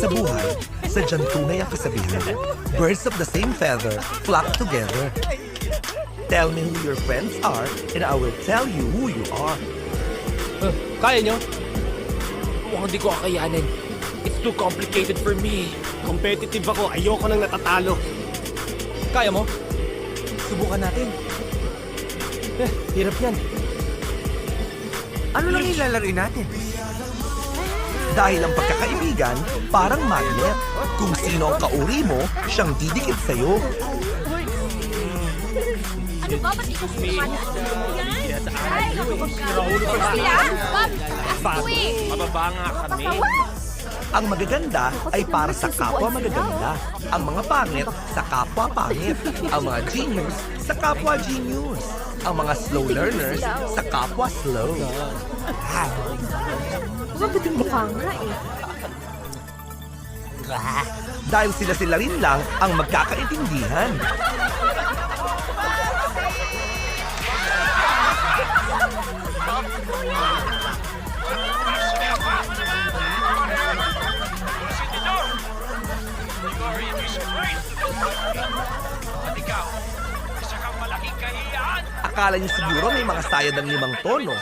Sa buhay, sadyang tunay ang kasabihan. Birds of the same feather flock together. Tell me who your friends are and I will tell you who you are. Kaya nyo? Mukhang di ko kakayanin. It's too complicated for me. Competitive ako, ayoko nang natatalo. Kaya mo? Subukan natin. Hirap yan. Ano lang ilalaro natin? Dahil ang pagkakaibigan, parang magnet. Kung sino ang kauri mo, siyang didikit sa'yo. Ano ba? Ba't ikaw sila? Ay, sila? Mababa nga kami. Ang magaganda ay para sa kapwa magaganda. Ang mga pangit sa kapwa pangit. Ang mga genius sa kapwa genius. Ang mga slow learners sa kapwa slow. Mabuting mukha nga eh. Dahil sila rin lang ang magkakaintindihan. Akala niyo siguro may mga sayad ng 5 tono.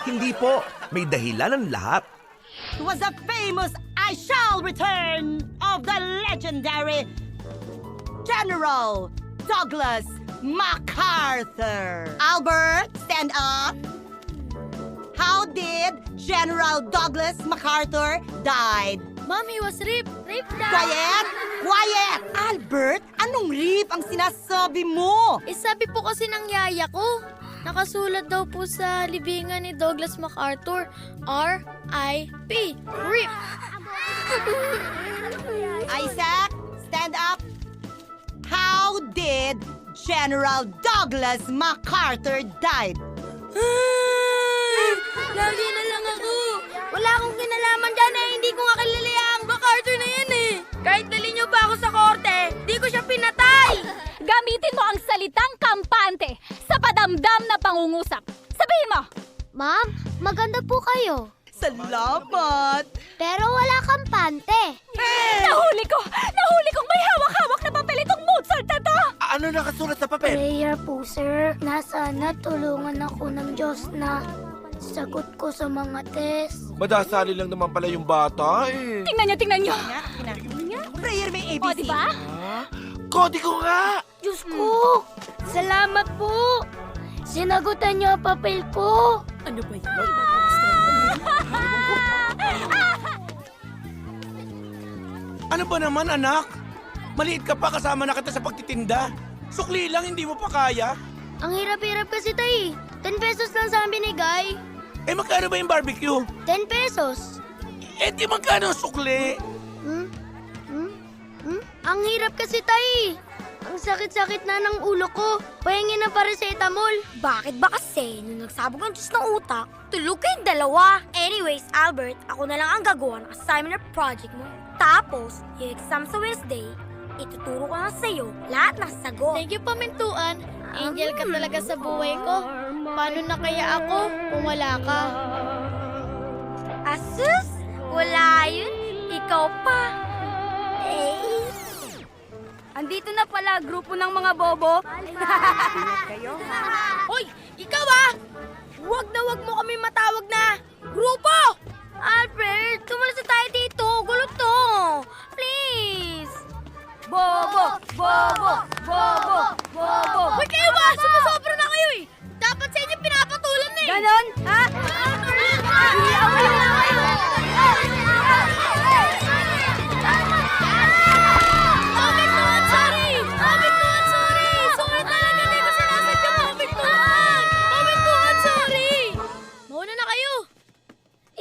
Hindi po, may dahilan ang lahat. Was the famous I shall return of the legendary General Douglas MacArthur. Albert, stand up. How did General Douglas MacArthur died? Mom, he was raped. Raped na. Quiet! Quiet! Albert, anong rape ang sinasabi mo? Eh, sabi po kasi ng yaya ko. Nakasulat daw po sa libingan ni Douglas MacArthur, R.I.P. RIP. Isaac, stand up. How did General Douglas MacArthur died? Lagi na lang ako. Wala akong kinalaman dyan eh. Hindi ko nga kilala ang MacArthur na yan eh. Kahit dali niyo pa ako sa korte, di ko siya pinatay. Gamitin mo ang salitang kampante sa padamdam na pangungusap. Sabihin mo! Ma'am, maganda po kayo. Salamat! Pero wala kampante. Nahuli ko! Nahuli kong may hawak-hawak na papel itong Mozart na to! Ano nakasulat sa papel? Prayer po, sir. Na sana tulungan ako ng Diyos na sagot ko sa mga test. Madasali lang naman pala yung bata eh. Tingnan nyo! Prayer may ABC. O, diba? Kodigo nga! Diyos ko! Salamat po! Sinagutan niyo ang papel ko. Ano ba yun? Ano ba naman, anak? Maliit ka pa, kasama na kita sa pagtitinda. Sukli lang, hindi mo pa kaya. Ang hirap-hirap kasi tay. 10 pesos lang sa amin binigay. Eh, magkano ba yung barbecue? 10 pesos. Eh, di magkano ang sukli? Ang hirap kasi tay. Ang sakit-sakit na ng ulo ko. Pahingi ng paracetamol. Bakit ba kasi nung nagsabog ang Diyos ng utak, tulog kayong dalawa? Anyways, Albert, ako na lang ang gagawa ng assignment or project mo. Tapos, yung exam sa Wednesday, ituturo ko na sa'yo lahat ng sagot. Thank you, Pamintuan. Angel ka talaga sa buhay ko. Paano na kaya ako kung wala ka? Asus! Wala yun. Ikaw pa. Eh. Andito na pala grupo ng mga bobo. Hoy! Ikaw ah! Huwag na huwag mo kami matawag na grupo! Albert, tumalas na tayo dito. Gulo to. Please. Bobo! Bobo! Bobo! Bobo! Hoy kayo ba? Sumusobra na kayo eh! Dapat sa inyo pinapatulan eh! Ganon? Ha?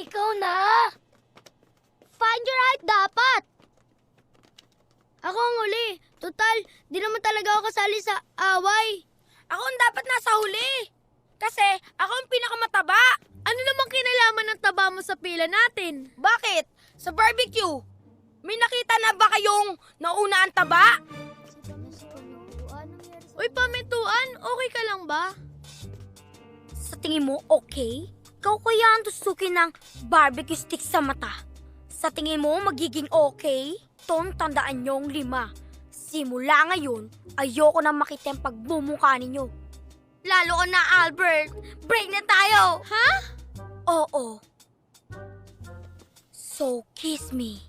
Ikaw na! Find your height dapat! Ako ang huli. Total, di naman talaga ako kasali sa away. Ako ang dapat nasa huli. Kasi ako ang pinakamataba. Ano namang kinalaman ng taba mo sa pila natin? Bakit? Sa barbecue, may nakita na ba kayong nauna ang taba? Uy, Pamintuan, okay ka lang ba? Sa tingin mo, okay? Ikaw kaya ang tusukin ng barbecue stick sa mata. Sa tingin mo magiging okay? Tandaan niyong 5. Simula ngayon, ayoko na makita yung pagbumuka ninyo. Lalo ka na, Albert. Break na tayo. Ha? Oo. So kiss me.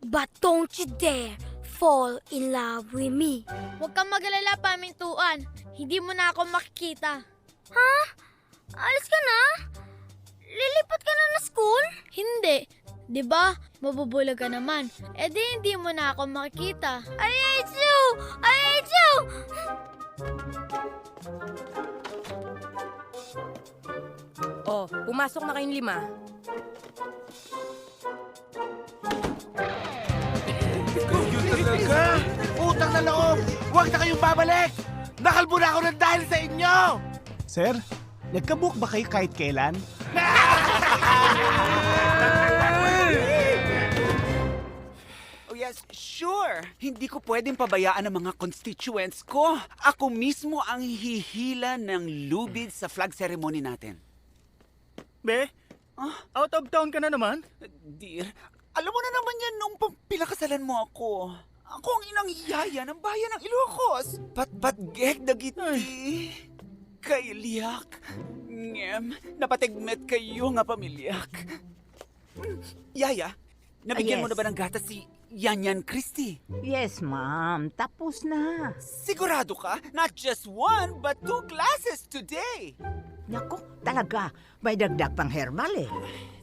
But don't you dare fall in love with me. Huwag kang magalala, pamintuan. Hindi mo na ako makikita. Ha? Alis ka na? Lilipat ka na na school? Hindi. 'Di ba? Mabubulag ka naman. Eh di hindi mo na ako makikita. I hate you! I hate you! Oh, pumasok na kayong 5. Yun talaga! Utang na loob! Huwag na kayong babalik! Nakalbo na ako ng dahil sa inyo! Sir, nagkabook ba kayo kahit kailan? Oh yes, sure. Hindi ko pwedeng pabayaan ang mga constituents ko. Ako mismo ang hihila ng lubid sa flag ceremony natin. Be, out of town ka na naman? Dear, alam mo na naman yan nung pinakasalan mo ako. Ako ang inang yaya ng bayan ng Ilocos. Pat-pat-gek dagiti. Kay liyak. Ngem, napatigmet kayo nga pamilyak. Yaya, nabigyan mo na ba ng gatas si Yanyan Christie? Yes, ma'am. Tapos na. Sigurado ka? Not just 1, but 2 glasses today. Naku, talaga. May dagdag pang herbal eh.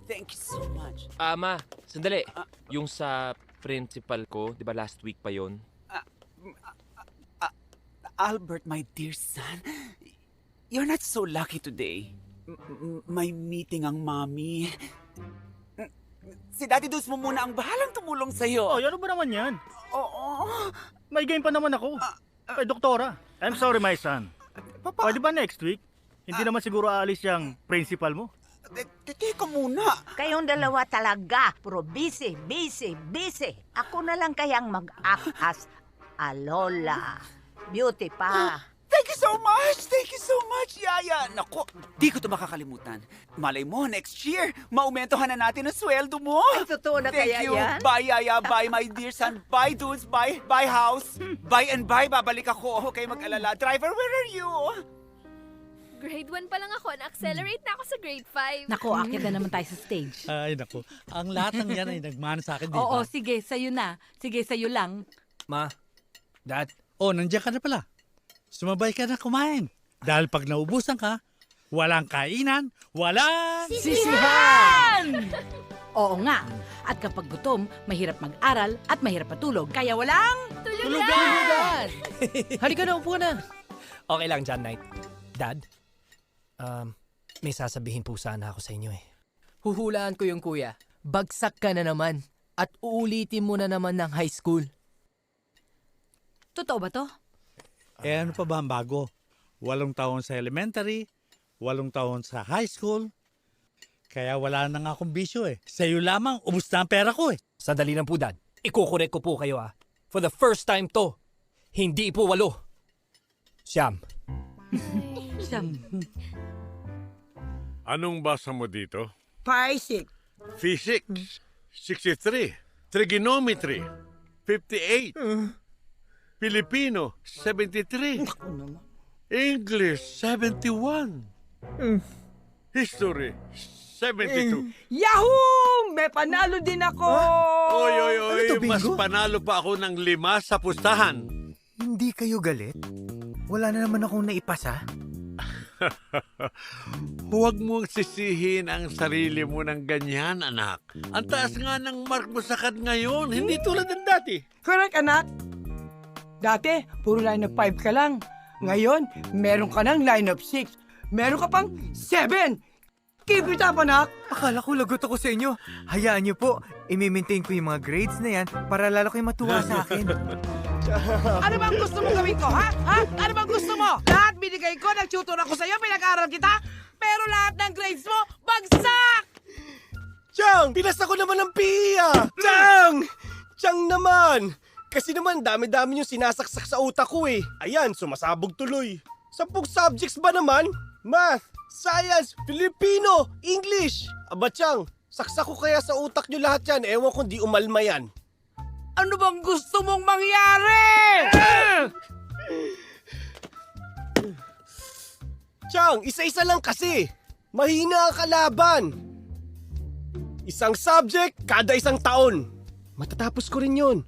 Thank you so much. Ma, sandali. Yung sa principal ko, di ba last week pa yon? Albert, my dear son, you're not so lucky today. May meeting ang mommy. Si Daddy Duz mo muna ang bahalang tumulong sa'yo. Oh, ano ba naman yan? Oo. May game pa naman ako. Kay doktora. I'm sorry, my son. Papa, Pwede ba next week? Hindi naman siguro aalis yung principal mo. teka muna. Kayong dalawa talaga. Puro busy. Ako na lang kayang mag-act as a lola. Beauty pa. Thank you so much, Yaya. Naku, di ko to makakalimutan. Malay mo, next year, maumentohan na natin ang sweldo mo. Ay, totoo na Thank kaya you. yan? Bye, Yaya. Bye, my dear son. Bye, dudes. Bye, house. Bye and bye. Babalik ako. Huwag kayo mag-alala. Driver, where are you? Grade 1 pa lang ako. Na-accelerate na ako sa grade 5. Naku, akit na naman tayo sa stage. Ay, naku. Ang lahat ng yan ay nagmana sa akin, di ba? Oo, sige, sa'yo na. Sige, sa'yo lang. Ma, Dad. Oh, nandiyan ka na pala. Sumabay ka na kumain. Dahil pag naubusan ka, walang kainan, walang... Sisihan! Oo nga. At kapag gutom, mahirap mag-aral at mahirap matulog. Kaya walang... Tulugan! Halika na, upo na. Okay lang, John Knight. Dad, may sasabihin po sana ako sa inyo eh. Huhulaan ko yung kuya. Bagsak ka na naman. At uulitin mo na naman ng high school. Totoo ba to? Eh, ano pa ba ang bago? 8 taon sa elementary, 8 taon sa high school. Kaya wala na nga akong bisyo eh. Sa'yo lamang, ubus na ang pera ko eh. Sandali lang po, Dad. Ikukorek ko po kayo ah. For the first time to, hindi po 8. Siyam. Anong basa mo dito? Paisik. Physics, 63. Trigonometry, 58. Filipino, 73. English, 71. History, 72. Yahoo! May panalo din ako! Oy, mas panalo pa ako ng 5 sa pustahan. Hindi kayo galit? Wala na naman akong naipasa. Huwag mong sisihin ang sarili mo ng ganyan, anak. Ang taas nga ng mark mo sa kad ngayon, hindi tulad ng dati. Correct, anak. Dati, puro line of 5 ka lang. Ngayon, meron ka ng line of 6. Meron ka pang 7. Keep it up, anak. Akala ko lagot ako sa inyo. Hayaan niyo po, i-maintain ko yung mga grades na yan para lalo kayo matuwa sa akin. Ano bang gusto mo gawin ko, ha? Ano bang gusto mo? Lahat binigay ko, nag-tutor ako sa'yo, pinag-aaral kita. Pero lahat ng grades mo, bagsak! Chang! Pinasa ko naman ng PIA! Chang naman! Kasi naman, dami-dami yung sinasaksak sa utak ko eh. Ayan, sumasabog tuloy. 10 subjects ba naman? Math, Science, Filipino, English. Aba Chang, Saksak ko kaya sa utak nyo lahat yan. Ewan ko di umalma yan. Ano bang gusto mong mangyari? Chang, isa-isa lang kasi. Mahina ang kalaban. Isang subject kada isang taon. Matatapos ko rin yun.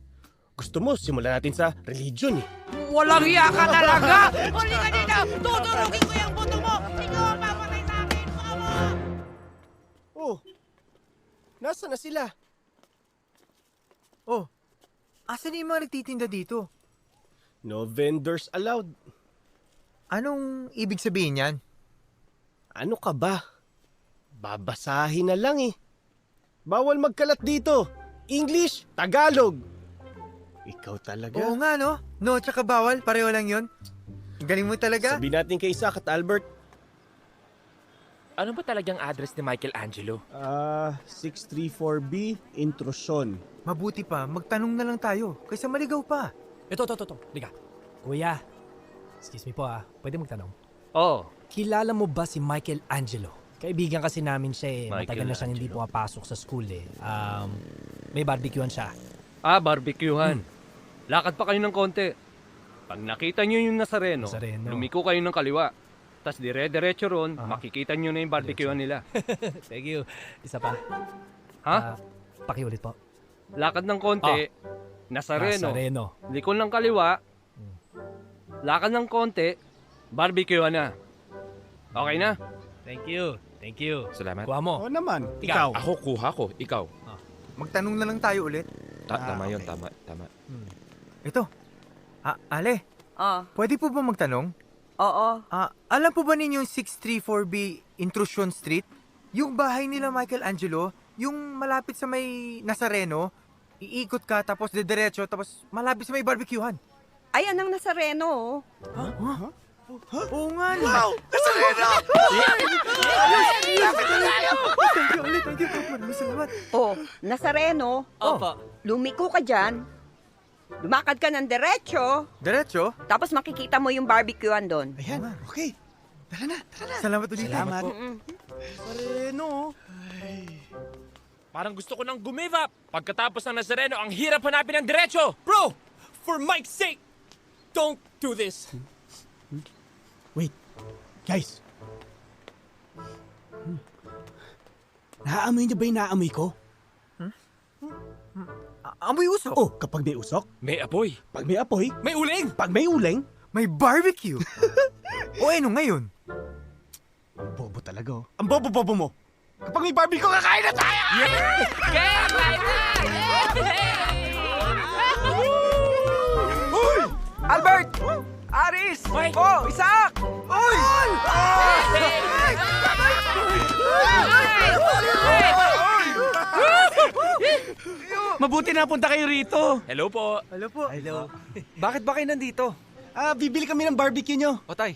Gusto mo, simulan natin sa religion eh. Walang iya ka talaga! Huli ka dito! Tuturugin ko yung buto mo! Ikaw ang papatay sa akin! Mama! Oh, nasa na sila? Oh, asan yung mga nagtitinda dito? No vendors allowed. Anong ibig sabihin yan? Ano ka ba? Babasahin na lang eh. Bawal magkalat dito. English, Tagalog. Ikaw talaga. Oo nga, no? No, tsaka bawal. Pareho lang yun. Galing mo talaga. Sabi natin kay Isaac at Albert. Ano ba talagang address ni Michelangelo? 634B, Intrusyon. Mabuti pa, magtanong na lang tayo. Kaysa maligaw pa. Ito. Liga. Kuya, excuse me po pwede magtanong? Oh. Kilala mo ba si Michelangelo? Kaibigan kasi namin siya eh. Matagal na siyang hindi Michelangelo. pumapasok sa school eh. May barbecuean siya. Barbecuehan. Lakad pa kayo ng konti. Pag nakita nyo yung Nazareno, lumiko kayo ng kaliwa. Tapos dire-diretso ron, makikita nyo na yung barbecuehan nila. Thank you. Isa pa. Ha? Pakiulit po. Lakad ng konti, Nazareno. Nazareno. Liko ng kaliwa, lakad ng konti, barbecuehan na. Okay na? Thank you. Salamat. Kuha mo. Oo naman. Ikaw. Ako, kuha ko. Ikaw. Magtanong na lang tayo ulit. Tama yun, okay. tama. Ito. Ale, pwede po ba magtanong? Oo. Alam po ba ninyo yung 634B Intrusion Street? Yung bahay nila Michelangelo, yung malapit sa may Nazareno, iikot ka tapos diretso tapos malapit sa may barbecuehan. Ayan ang Nazareno. Oo nga. Wow! Nazareno! Thank you. Maraming salamat. Oh, Nazareno. Opo. Lumiko ka dyan. Lumakad ka ng diretso. Diretso? Tapos makikita mo yung barbecuehan doon. Ayan, okay. Tara na. Salamat ulit. Salamat. Nazareno. Parang gusto ko nang give up. Pagkatapos ng Nazareno, ang hirap hanapin ng diretso. Bro, for Mike's sake, don't do this. Wait, guys. Naaamoy niyo ba yung naamoy ko? Amoy usok? Oh, kapag may usok. May apoy. Pag may apoy. May uling. Pag may uling. May barbecue. O ano ngayon? Ang bobo talaga oh. Ang bobo-bobo mo. Kapag may barbecue, kakain na tayo! Uy! Albert! Aris! Oh, Isaac! Uy! Mabuti na punta kayo rito. Hello po. Hello po. Bakit ba kayo nandito? Bibili kami ng barbecue nyo. Otay.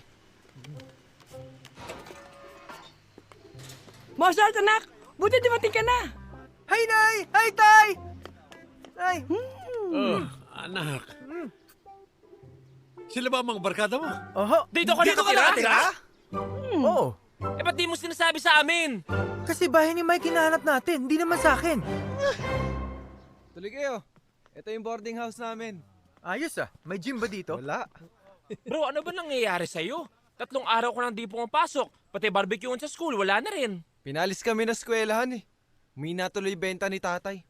Mozart, anak! Buti dumating ka na! Hi, Nay! Hi, Tay! Nay! Anak. Sila ba ang mga barkada mo? Oho. Dito ka nakatira? Oo. Eh, ba't di mo sinasabi sa amin? Kasi bahay ni Mike hinahanap natin, hindi naman sa akin. Tuloy kayo. Ito yung boarding house namin. Ayos may gym ba dito? Wala. Bro, ano ba nangyayari sa'yo? 3 araw ko nang di pumapasok. Pati barbecue sa school, wala na rin. Pinalis kami na eskwelahan eh. Humina tuloy benta ni tatay.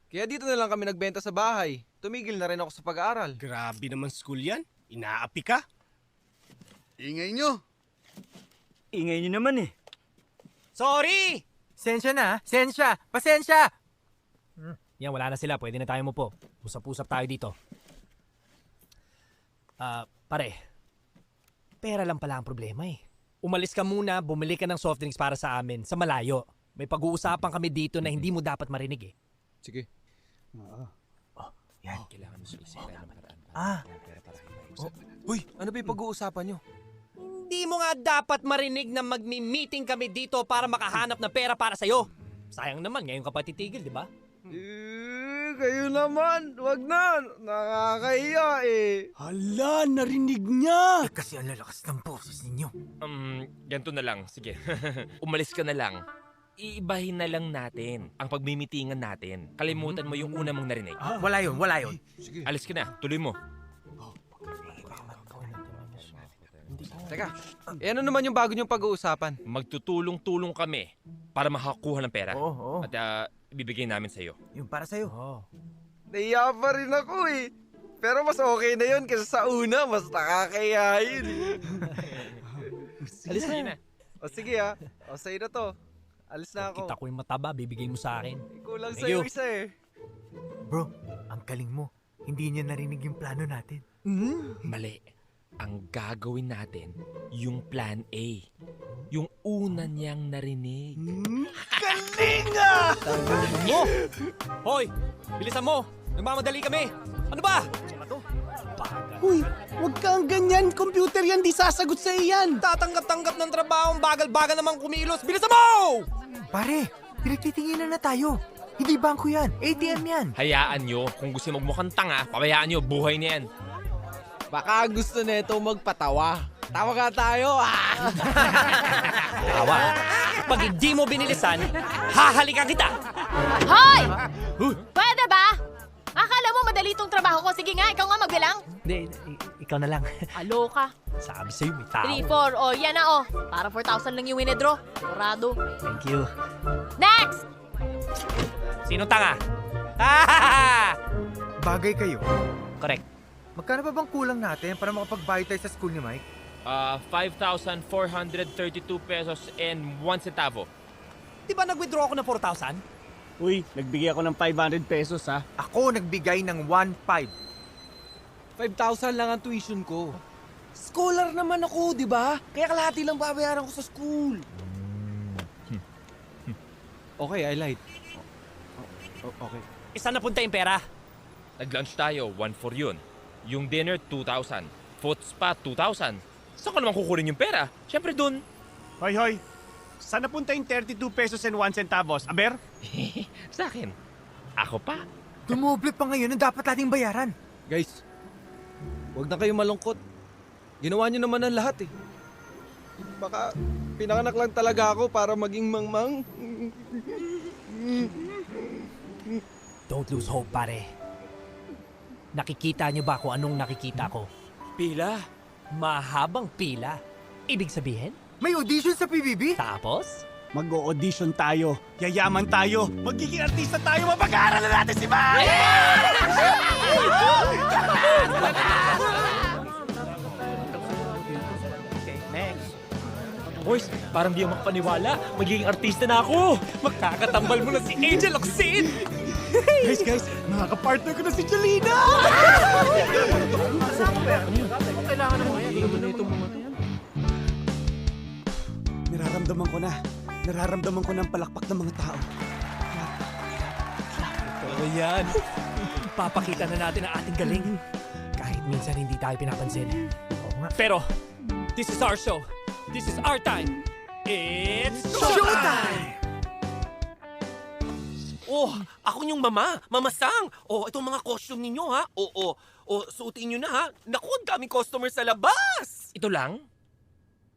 Kaya dito na lang kami nagbenta sa bahay. Tumigil na rin ako sa pag-aaral. Grabe naman school yan. Inaapi ka. Ingay nyo. Ingay niyo naman eh. Sorry! Sensya na, sensya! Pasensya! Yan, wala na sila. Pwede na tayo mo po. Usap-usap tayo dito. Pare. Pera lang pala ang problema eh. Umalis ka muna, bumili ka ng soft drinks para sa amin, sa malayo. May pag-uusapan kami dito na hindi mo dapat marinig eh. Sige. Yan. Kailangan mo sila ng paraan. Uy, ano ba yung pag-uusapan nyo? Hindi mo nga dapat marinig na magmi-meeting kami dito para makahanap ng pera para sa'yo. Sayang naman, ngayon ka pa titigil, di ba? Kayo naman. Wag na. Nakakahiya eh. Hala, narinig niya. Kasi ang lalakas ng boses ninyo. Ganito na lang. Sige. Umalis ka na lang. iibahin na lang natin ang pagmimitingan natin. Kalimutan mo yung una mong narinig. Wala yun, wala yun. Alis ka na, tuloy mo. Teka, ano naman yung bago niyong pag-uusapan? Magtutulong-tulong kami para makakuha ng pera. Oo. At ibibigay namin sa'yo. Yung para sa'yo. Naiya pa rin ako eh. Pero mas okay na yun kaysa sa una, mas nakakayahin. Alis na. O sige o sa'yo na to. Alis na ako. Kita ko yung mataba, bibigay mo sa akin. Kulang Thank sa'yo you. isa eh. Bro, ang galing mo. Hindi niya narinig yung plano natin. Mali. Ang gagawin natin, yung plan A. Yung una niyang narinig. Galing ah! Mo! Hoy! Bilisan mo! Nagmamadali kami! Ano ba? Uy, huwag kang ganyan. Computer yan, di sasagot sa iyan. Tatanggap-tanggap ng trabaho, bagal-bagal naman kumilos. Bilisan mo! Pare, pinagtitinginan na tayo. Hindi bangko yan. ATM yan. Hayaan nyo. Kung gusto magmukhang tanga, pabayaan nyo. Buhay na yan. Baka gusto nito magpatawa. Tawa ka tayo Tawa. Pag hindi mo binilisan, hahalikan kita! Hoy! Pwede ba? Akala mo madali itong trabaho ko. Sige nga, ikaw nga magbilang. Hindi, ikaw na lang. Aloka. Sabi sa'yo, may tao. 3, 4, oh, yan na oh. Para 4,000 lang yung winidraw. Dorado. Thank you. Next! Sino tanga? Bagay kayo. Correct. Magkano pa bang kulang natin para makapagbayad tayo sa school ni Mike? 5,432 pesos and 1 centavo. Di ba nag-withdraw ako ng 4,000? Uy, nagbigay ako ng 500 pesos ha. Ako nagbigay ng 1,500. 5,000 lang ang tuition ko. Scholar naman ako, di ba? Kaya kalahati lang babayaran ko sa school. Okay, I lied. Okay. Isa na punta yung pera. Nag-lunch tayo, 1 for yun. Yung dinner, 2,000. Foot spa, 2,000. Saan ko naman kukunin yung pera? Siyempre dun. Hoy. Saan napunta yung 32 pesos and 1 centavos? Aber? Sa akin. Ako pa. Dumoble pa ngayon ang dapat nating bayaran. Guys, huwag na kayo malungkot. Ginawa niyo naman ang lahat eh. Baka pinanganak lang talaga ako para maging mangmang. Don't lose hope, pare. Nakikita niyo ba kung anong nakikita ko? Pila. Mahabang pila. Ibig sabihin? May audition sa PBB? Tapos? Mag-o-audition tayo. Yayaman tayo. Magiging artista tayo. Mapag-aaralan natin si Mike! Next. Boys, parang di ako makapaniwala. Magiging artista na ako. Makakatambal mo na si Angel Oxin! Guys, makaka-partner ko na si Jolina! Kailangan naman kaya. Hindi naman itong mga yan. Nararamdaman ko ng palakpak ng mga tao. Totoo yan. Ipapakita na natin ang ating galing. Kahit minsan hindi tayo pinapansin. Pero, this is our show. This is our time. It's showtime! Oh, ako yung mamasang. Oh, itong mga costume ninyo ha. Oo, suotin nyo na ha. Naku, ang daming customer sa labas. Ito lang?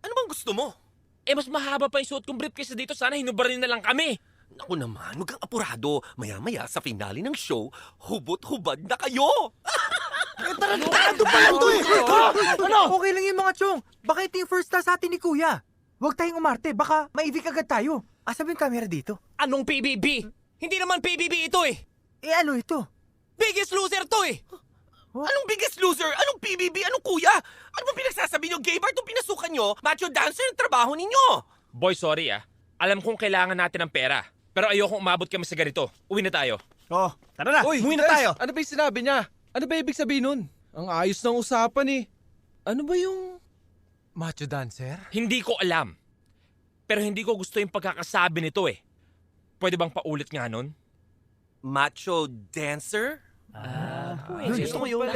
Ano bang gusto mo? Mas mahaba pa yung suot kong brief kaysa dito. Sana hinubarin na lang kami. Naku naman, huwag kang apurado. Maya-maya sa finale ng show, hubot-hubad na kayo. Tarantado pa lang to eh! Ano? Okay lang yung mga chong. Baka ito yung first class sa atin ni Kuya. Huwag tayong umarte. Baka maibig agad tayo. Asa ba yung camera dito? Anong PBB? Hindi naman PBB ito eh! Eh ano ito? Biggest Loser to eh! Anong Biggest Loser? Anong PBB? Anong kuya? Ano bang pinagsasabi nyo? Gay bar itong pinasukan nyo? Macho dancer ang trabaho ninyo! Boy, sorry ah. Alam kong kailangan natin ng pera. Pero ayokong umabot kami sa ganito. Uwi na tayo. Oh, tara na! Uy, Umuwi na guys, tayo! Ano ba yung sinabi niya? Ano ba ibig sabihin nun? Ang ayos ng usapan eh. Ano ba yung macho dancer? Hindi ko alam. Pero hindi ko gusto yung pagkakasabi nito eh. Pwede bang paulit nga nun? Macho dancer? Gusto ko yun.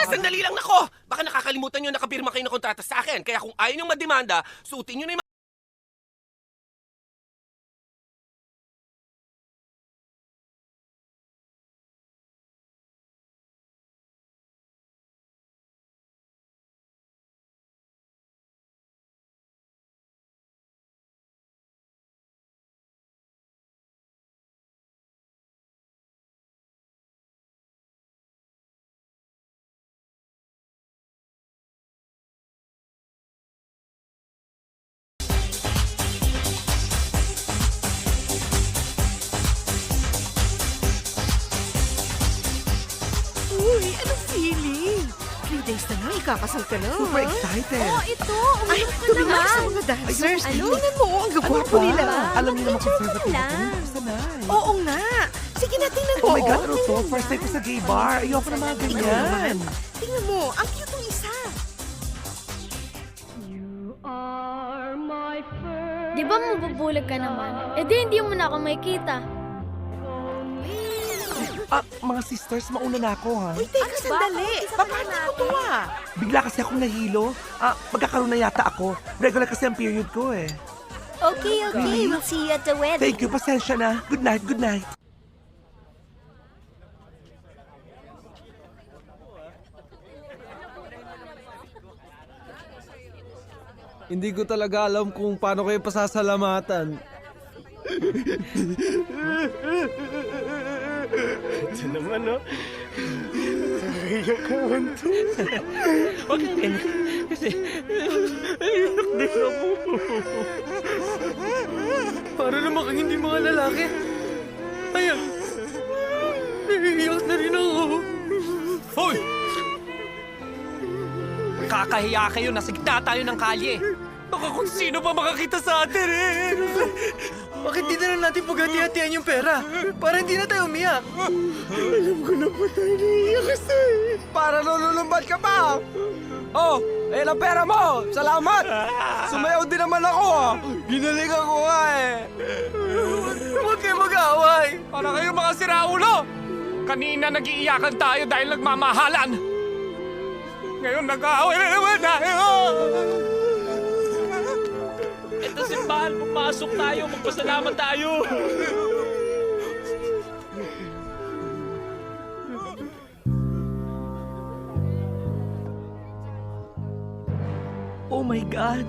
Sandali lang nako! Baka nakakalimutan nyo nakapirma kayo ng kontrata sa akin. Kaya kung ayaw nyo mademanda, suotin nyo na yung days na nga, ikakasal ka na. Super excited. Oo, ito. Uminom ka na nga. Sa mga dancers. Ay, Tingnan mo, ang gagwapo nila. Alam niyo naman conservative ako. Oo nga. Sige na, tingnan mo. Oh my God, ano to? First time ko sa gay bar. Ayoko na mga ganyan. Tingnan mo, ang cute ng isa. Di ba mabubulag ka naman? Eh di hindi mo na ako makikita. Mga sisters, mauna na ako, ha? Uy, teka, sandali. Paano mo to Bigla kasi akong nahilo. Magkakaroon na yata ako. Regular kasi ang period ko, eh. Okay. We'll see you at the wedding. Thank you, pasensya na. Good night, good night. Hindi ko talaga alam kung paano kayo pasasalamatan. Ito naman, no? Naiyak naman to. Huwag kang ganyan. Kasi, naiyak din ako. Para naman kang hindi mga lalaki. Ayan. Naiiyak na rin ako. Hoy! Kakahiya kayo, nasa gitna tayo ng kalye. Baka kung sino pa makakita sa atin eh. Bakit di na lang natin paghati-hatian yung pera? Para hindi na tayo umiyak. Alam ko na pa tayo naiiyak kasi. Para lululumbad ka pa! Oh, ayan ang pera mo! Salamat! Sumayaw din naman ako, Ginalingan ko nga, Huwag kayo mag-aaway! Para kayo mga siraulo! Kanina nag-iiyakan tayo dahil nagmamahalan. Ngayon nag-aaway na naman tayo! Ito simbahan, pumasok tayo, magpasalamat tayo! Oh my God!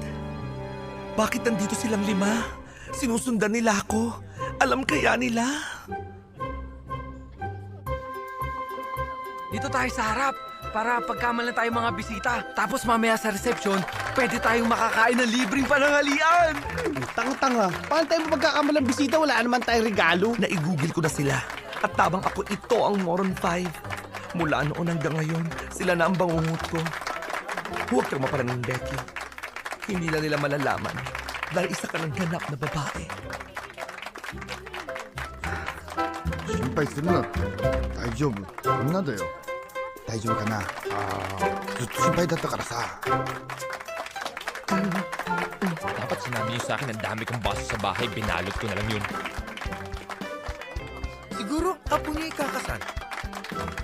Bakit nandito silang 5? Sinusundan nila ako. Alam kaya nila? Dito tayo sa harap para pagkamalan tayo mga bisita. Tapos mamaya sa reception, pwede tayong makakain ng libreng panangalian. Tanga-tanga. Paano tayo mapagkakamalang bisita? Wala naman tayong regalo. Naigugil ko na sila. At tabang ako, ito ang Moron 5. Mula noon hanggang ngayon, sila na ang bangungot ko. Huwag kang maparaning, Becky. Hindi na nila malalaman dahil isa ka ng ganap na babae. 心配するなって大丈夫女だよ大丈夫かなずっと心配だったからさ Dapat sinabi niyo sa akin ang dami kong baso sa bahay, binalot ko na lang yun. Siguro, apo niya ikakasal.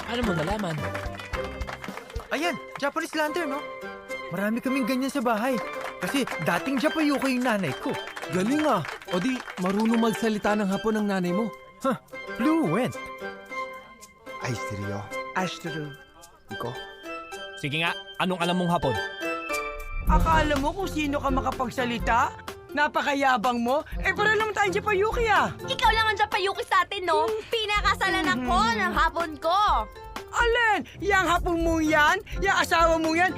Ano mo nalaman? Ayan, Japanese lantern, no? Marami kaming ganyan sa bahay. Kasi dating Japayuko yung nanay ko. Galing O di, marunong magsalita ng Hapon ng nanay mo. Fluent. 愛してるよ Ashtaru. Iko Sige nga, anong alam mong Hapon? Akala mo kung sino ka makapagsalita? Napakayabang mo? Eh, para naman tayong Japayuki Ikaw lang ang Japayuki sa atin, no? Pinakasalan ako ng hapon ko. Alin? Yang hapon mo yan? Yang asawa mo yan?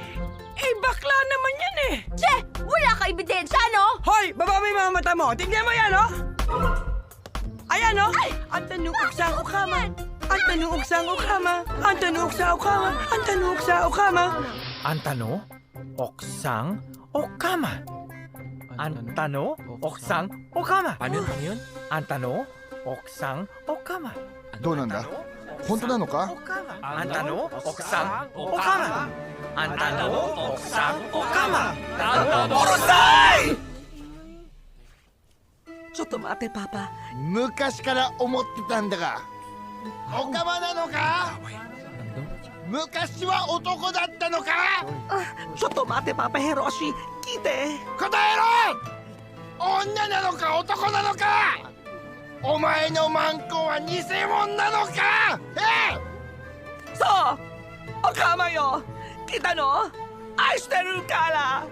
Eh, bakla naman yan eh! Che! Wala ka ebidensya, no? Hoy! Baba mo yung mga mata mo! Tignan mo yan, oh! Ayan, oh! Ang tanukok sa ukama! Ang tanukok sa ukama! Ang tanukok sa ukama! Ang tanukok sa ukama! Antano, Oksang, Okama. Antano, Oksang, Okama. Paano yun? Antano, Oksang, Okama. どうなんだ本当なのか Antano, Oksang, Okama. Antano, Oksang, Okama. Morosai! Choto mate, Papa. 昔から思ってたんだがおかまなのか昔は男だったのか Choto mate, Papa Hiroshi. Kite! 答えろ女なのか男なのかお前のマンコは偽物なのかSo! Okama yo! Kita no? Ashtaru kara!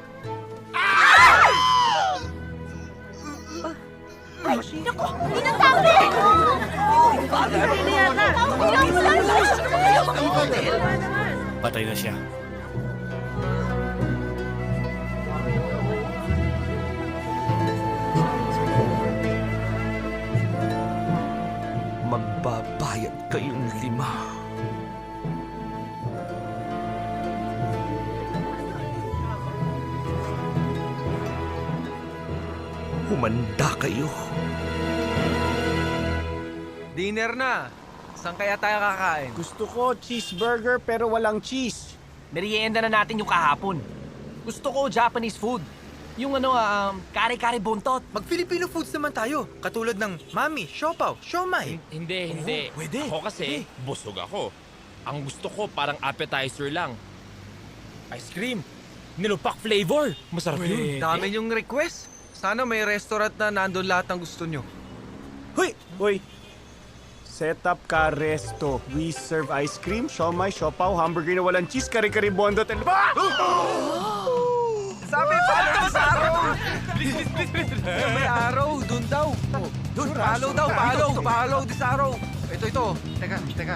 Hiroshi? Naku! Hindi na sabi! Patay na siya. Magbabayad kayong 5. Tumanda kayo. Dinner na. Saan kaya tayo kakain? Gusto ko cheeseburger pero walang cheese. Merienda na natin yung kahapon. Gusto ko Japanese food. Yung kare-kare buntot. Mag-Filipino foods naman tayo. Katulad ng mami, siopaw, siomay. Hindi. Pwede. Ako kasi, busog ako. Ang gusto ko parang appetizer lang. Ice cream. Nilupak flavor. Masarap yun. Dami yung request. Sana may restaurant na nandun lahat ng gusto nyo. Hoy! Set up ka resto. We serve ice cream, siomay, siopaw, hamburger na walang cheese, kare-kare bondot, and... Sabi pa sa araw! May araw, dun daw. Dun, follow daw, follow this araw. Ito. Teka.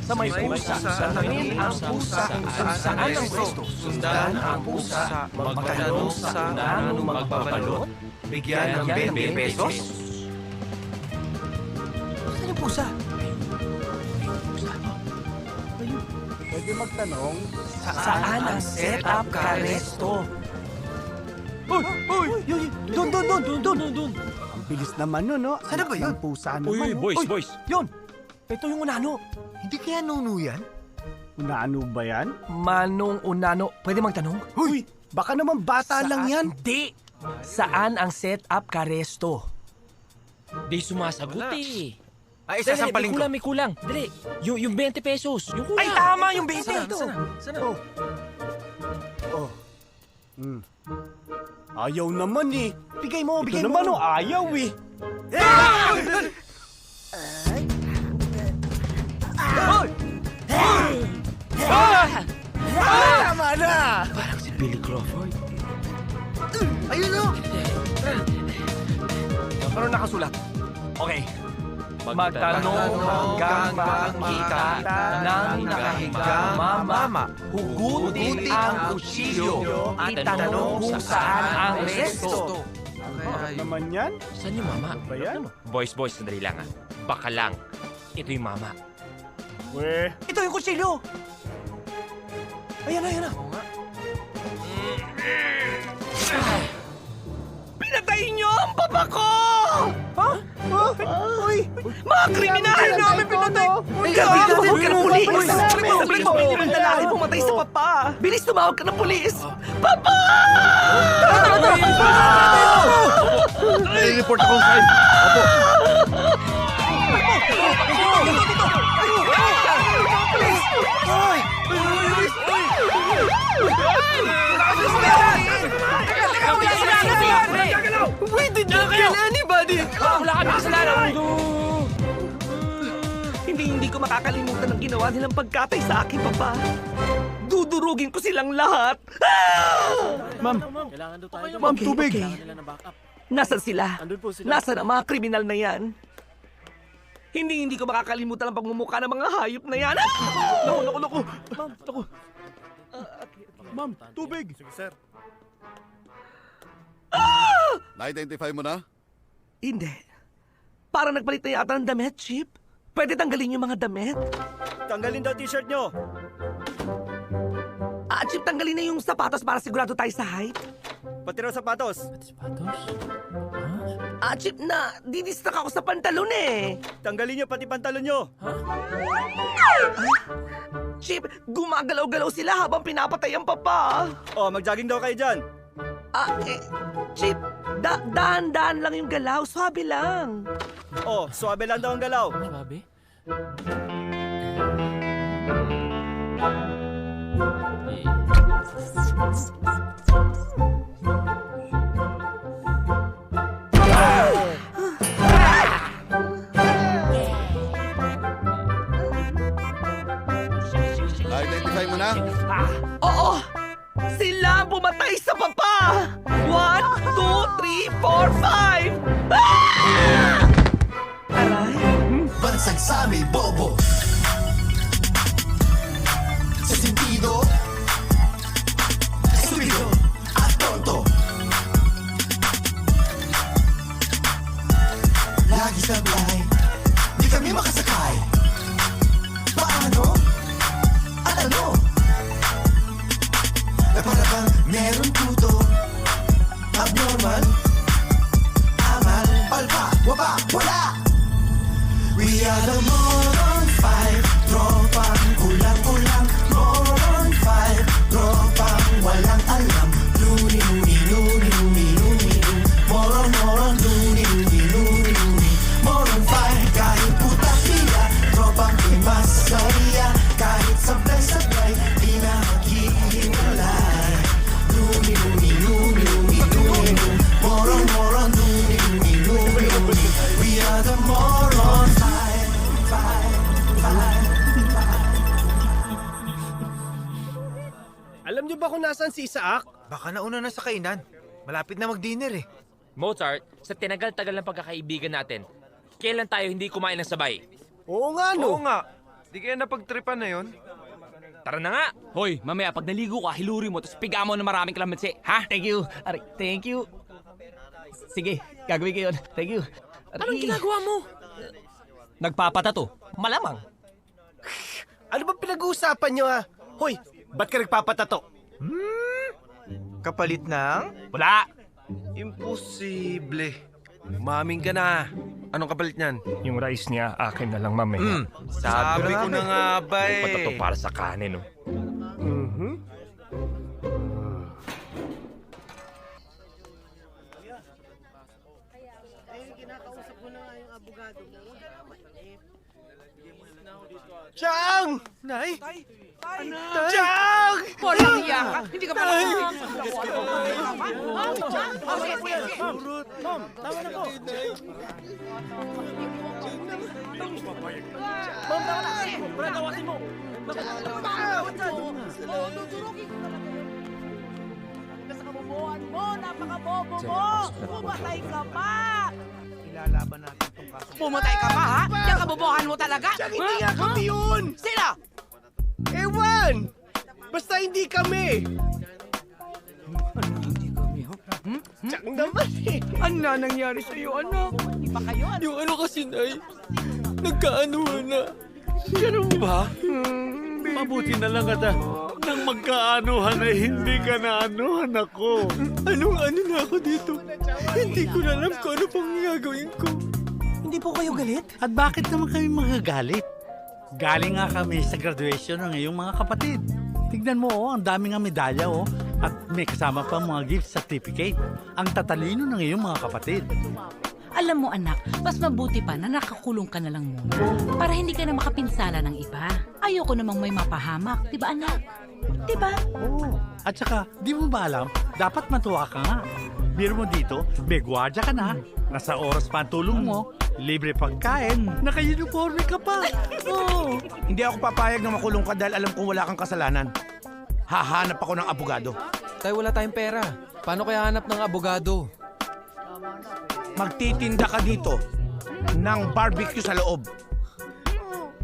Sa may pusa. Sundan ang pusa. Saan ang resto? Sundan ang pusa. Magtanong sa anong magbabalot. Bigyan ng 20 pesos. Saan yung pusa? Pwede magtanong. Saan ang setup ka resto? Uy! Doon! Ang bilis naman nun, no? Sana ba yun? Ang pusa naman, no? Boys. Yun! Ito yung unano. Hindi kaya nuno yan? Unaano ba yan? Manong unano. Pwede magtanong? Uy! Baka naman bata lang yan. Hindi! Saan ang setup ka resto? Di sumasagot eh. Ay, sasampalin ko. May kulang. Dali. Yung 20 pesos. Yung kulang. Ay, tama yung 20. Sana? Ayaw naman eh. Bigay mo. Ito naman oh, ayaw eh. Tama na! Parang si Billy Crawford. Ayun o! Ano nakasulat? Okay. Magtanong hanggang makita ng nakahiga mama. Hugutin ang kutsilyo. Itanong kung saan ang resto. Bakit naman yan? Saan yung mama? Ba yan? Boys, sandali lang ah. Baka lang. Ito yung mama. Weh. Ito yung kutsilyo! Ayan na. Pinatay niyo ang papa ko! Ha? Uy! Mga kriminal namin pinatay! Tumawag ka ng pulis! Sabi mo, ng lalaki pumatay sa papa! Bilis tumawag ka ng pulis! Papa! I-report ako sa crime. Opo. We did not kill anybody! Wala kami kasalanan! Hindi ko makakalimutan ang ginawa nilang pagkatay sa akin, Papa. Dudurugin ko silang lahat! Ma'am, tubig! Nasaan sila? Nasaan ang mga kriminal na yan? Hindi ko makakalimutan ang pagmumukha ng mga hayop na yan. Naku. Ma'am, tubig! Sige, sir. Na-identify mo na? Hindi. Parang nagpalit na yata ng damit, Chip. Pwede tanggalin yung mga damit? Tanggalin daw t-shirt nyo. Chip, tanggalin na yung sapatos para sigurado tayo sa height. Pati raw sapatos. Chip, didistract ako sa pantalon eh. Tanggalin nyo pati pantalon nyo. Chip, gumagalaw-galaw sila habang pinapatay ang papa. Oh, mag-jogging daw kayo dyan. Chip, dahan-dahan lang yung galaw. Swabe lang. Oh, suwabe lang daw ang galaw. Swabe? Na-identify mo na? Oo! Sila ang pumatay sa papa! 1, 2, 3, 4, 5! Aray! Bansang sami, bobo! Sa sentido, estupido at tonto. Lagi sablay, di kami makasakay. Paano? At ano? Na para bang meron puto abnormal pa, wala. We are the Moron 5, tropang kulang-kulang. Moron 5, tropang walang alam. Luni-luni, luni-luni, luni-luni. Moron, luni-luni, Moron 5, kahit putak nila, tropang masaya. Kahit sablay-sablay, di na maghihiwalay. Luni-luni, luni-luni, luni-luni. Moron, luni-luni, luni-luni. We are the Moron 5. Alam niyo ba kung nasaan si Isaac? Baka nauna na sa kainan. Malapit na mag-dinner eh. Mozart, sa tinagal-tagal ng pagkakaibigan natin, kailan tayo hindi kumain ng sabay? Oo nga, no? Oo nga. Di kaya napagtripan na yon? Tara na nga! Hoy, mamaya pag naligo ka, hiluri mo, tapos piga mo ng maraming kalamansi. Ha? Thank you. Aray, thank you. Sige, gagawin ko yun. Thank you. Aray. Anong ginagawa mo? Nagpapatato. Malamang. Ano ba pinag-uusapan niyo, ha? Hoy, ba't ka nagpapatato? Kapalit ng? Wala. Imposible. Umamin ka na. Anong kapalit niyan? Yung rice niya, akin na lang mamaya. Sabi ko na nga ba eh. Patato para sa kanin, no? Chang! Nay! Chang! Walang iya ka. Hindi ka pala. Napakabobo mo! Pumatay ka pa! Ilalaban natin itong kaso. Pumatay ka pa, ha? Yung kabobohan mo talaga? Chang, hindi nga kami yun! Sino? Ewan! Basta hindi kami! Chang naman eh! Ano na nangyari sa'yo, anak? Hindi pa kayo? Yung ano kasi, Nay, nagkaanuhan na. Ganun ba? Mabuti na lang ata. Nang magkaanuhan ay hindi ka naanuhan ako. Anong ano na ako dito? Hindi ko na alam kung ano pang gagawin ko. Hindi po kayo galit? At bakit naman kami magagalit? Galing nga kami sa graduation ng iyong mga kapatid. Tignan mo, oh, ang dami nga medalya, oh. At may kasama pa mga gift certificate. Ang tatalino ng iyong mga kapatid. Alam mo anak, mas mabuti pa na nakakulong ka na lang muna para hindi ka na makapinsala ng iba. Ayoko namang may mapahamak, di ba anak? Di ba? Oo. At saka, di mo ba alam, dapat matuwa ka nga. Biro mo dito, may gwardya ka na, nasa oras pa ang tulong mo, libre pagkain, naka-uniforme ka pa. Oo. Hindi ako papayag na makulong ka dahil alam kong wala kang kasalanan. Hahanap ako ng abogado. Tayo wala tayong pera. Paano kaya hanap ng abogado? Magtitinda ka dito ng barbecue sa loob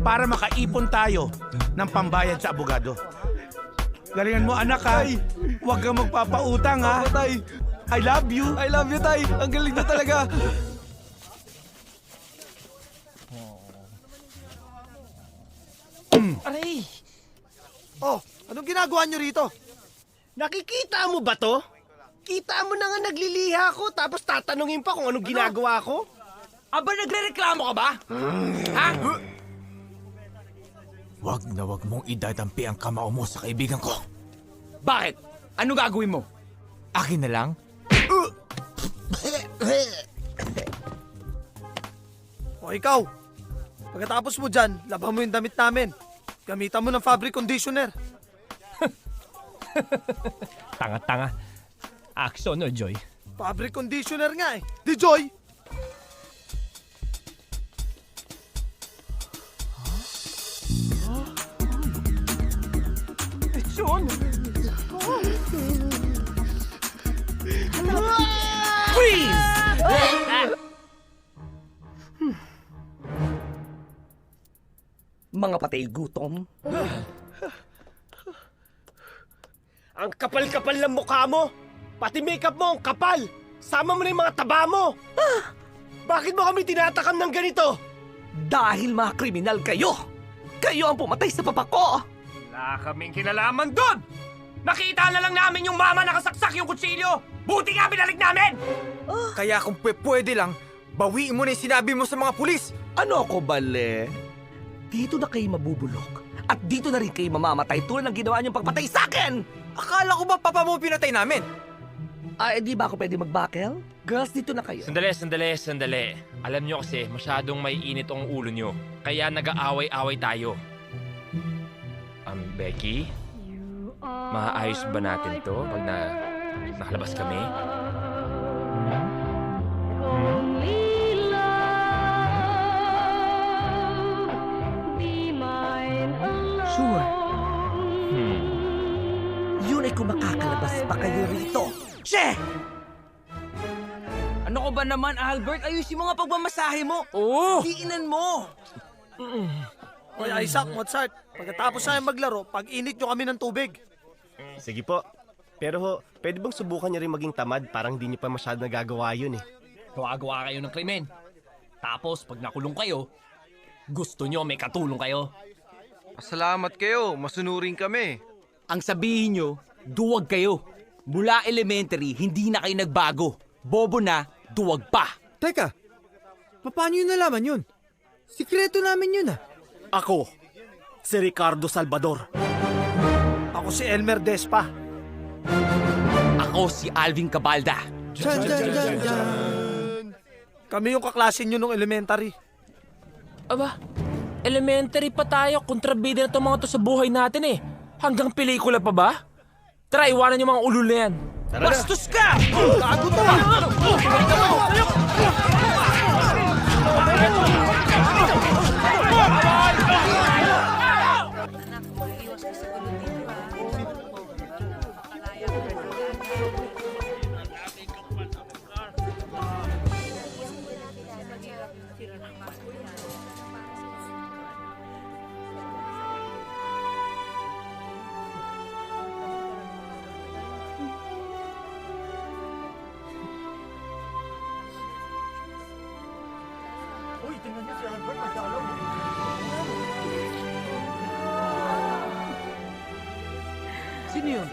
para makaipon tayo ng pambayad sa abogado. Galingan mo anak ha. Huwag kang magpapautang ha. Tay. I love you. I love you, Tay. Ang galing na talaga. Aray! Oh, anong ginagawa niyo rito? Nakikita mo ba to? Kita mo na nga nagliliha ako tapos tatanungin pa kung anong ginagawa ko? Aba, nagre-reklamo ka ba? Ha? Wag na wag mong idadampi ang kamao mo sa kaibigan ko. Bakit? Ano gagawin mo? Akin na lang? O ikaw, pagkatapos mo dyan, laban mo yung damit namin. Gamitan mo ng fabric conditioner. Tanga-tanga. Action o, Joy? Fabric conditioner nga eh. Di Joy! Sean! Freeze! Mga patay gutom. Ang kapal-kapal ng mukha mo! Pati makeup mo ang kapal! Sama mo na yung mga taba mo! Bakit mo kami tinatakam ng ganito? Dahil mga kriminal kayo! Kayo ang pumatay sa papa ko! Wala kaming kinalaman doon! Nakita na lang namin yung mama nakasaksak yung kutsilyo! Buti nga binalik namin! Kaya kung pwede lang, Bawiin mo na yung sinabi mo sa mga pulis! Ano ako, bale? Dito na kayo mabubulok. At dito na rin kayo mamamatay tulad ng ginawa niyong pagpatay sa akin! Akala ko ba papa mo pinatay namin? Di ba ako pwede magbakel? Girls, dito na kayo. Sandali. Alam nyo kasi, masyadong may init ang ulo nyo. Kaya nag-aaway-away tayo. Becky? Maayos ba natin to pag nakalabas kami? Sure. Yun ay kung makakalabas pa kayo rito. Che! Ano ko ba naman, Albert? Ayusin mo nga pagmamasahe mo. Oo! Diinan mo. Hoy, Isaac, Mozart. Pagkatapos namin maglaro, pag-init nyo kami ng tubig. Sige po. Pero ho, pwede bang subukan niyo rin maging tamad? Parang hindi niyo pa masyado nagagawa yun eh. Gawa-gawa kayo ng krimen. Tapos, pag nakulong kayo, gusto nyo may katulong kayo. Salamat kayo, masunurin kami. Ang sabihin nyo, duwag kayo. Mula elementary, hindi na kayo nagbago. Bobo na, duwag pa. Teka, paano yun nalaman yun? Sikreto namin yun ah. Ako, si Ricardo Salvador. Ako si Elmer Despa. Ako si Alvin Cabalda. Kami yung kaklase nyo nung elementary. Aba, elementary pa tayo. Kontrabida na itong mga to sa buhay natin eh. Hanggang pelikula pa ba? Tara, iwanan yung mga ulul na yan. Bastos ka! Gago to! Sino yun?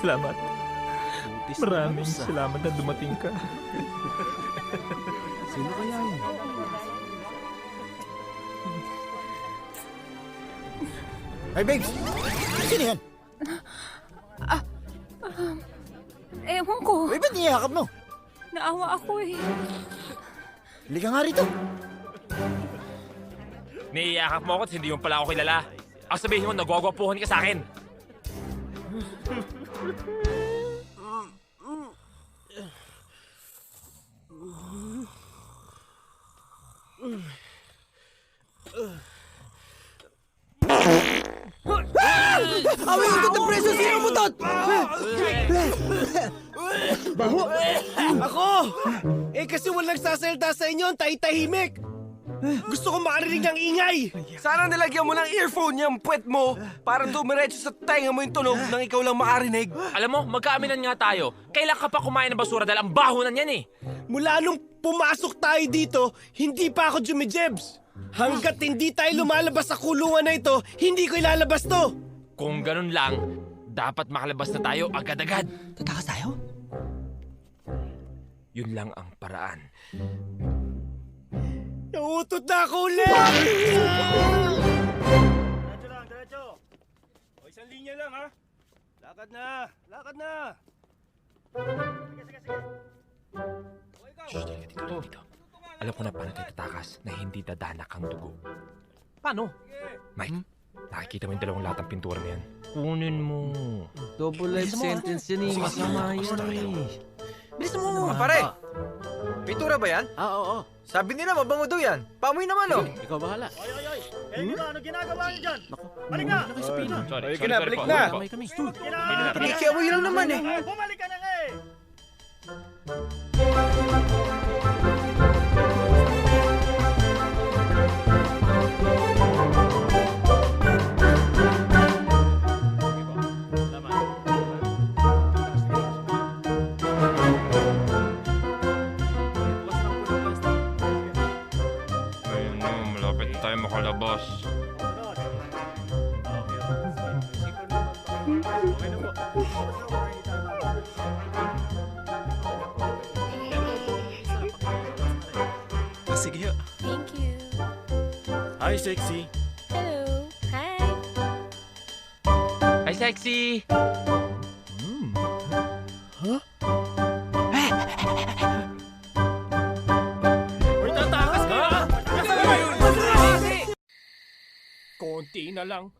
Salamat. Maraming salamat na dumating ka. Sino kaya yun? Hey, babes! Sino yan? Ewan ko. Uy, ba't niyakap mo? Naawa ako eh. Halika nga rito. Niyayakap mo ako at hindi mo pala ako kilala. Ang sabihin mo, nagwagwapuhan ka sa akin. Away ko ng preso! Sino mo tot? Baho! Ako! Kasi walang nagsasalita sa inyo, ang tahimik. Gusto ko makarinig ng ingay! Sana nilagyan mo ng earphone yung puwet mo para dumiretso sa tenga mo yung tunog nang ikaw lang makarinig. Alam mo, magkaaminan nga tayo. Kailan ka pa kumain ng basura dahil ang baho na niyan eh. Mula nung pumasok tayo dito, hindi pa ako jumijebs. Hanggat hindi tayo lumalabas sa kulungan na ito, hindi ko ilalabas to. Kung ganun lang, dapat makalabas na tayo agad-agad. Tatakas tayo? Yun lang ang paraan. Nauutot na ako ulit! Diretso lang, diretso. O, isang linya lang, ha? Lakad na! Lakad na! Sige. O, ikaw! Dito. Alam ko na paano tayo tatakas na hindi dadanak ang dugo. Paano? Mike, nakikita mo yung dalawang latang pintura na yan. Kunin mo. Double life sentence yan eh. Masama yan eh. Bilis mo! Pare! Pintura ba yan? Oo. Sabi nila mabango daw yan. Pamoy naman oh! Ikaw bahala. Ano ginagawa niyo dyan? Balik na! Sorry, Balik na, balik na! Ikiamoy lang naman eh! Bumalik ka na nga eh! Ayun na, malapit tayo makalabas. Okay na po. sexy. Hello. Hi. Hi, sexy! Huh? Uy, tatakas ka! Konti na lang.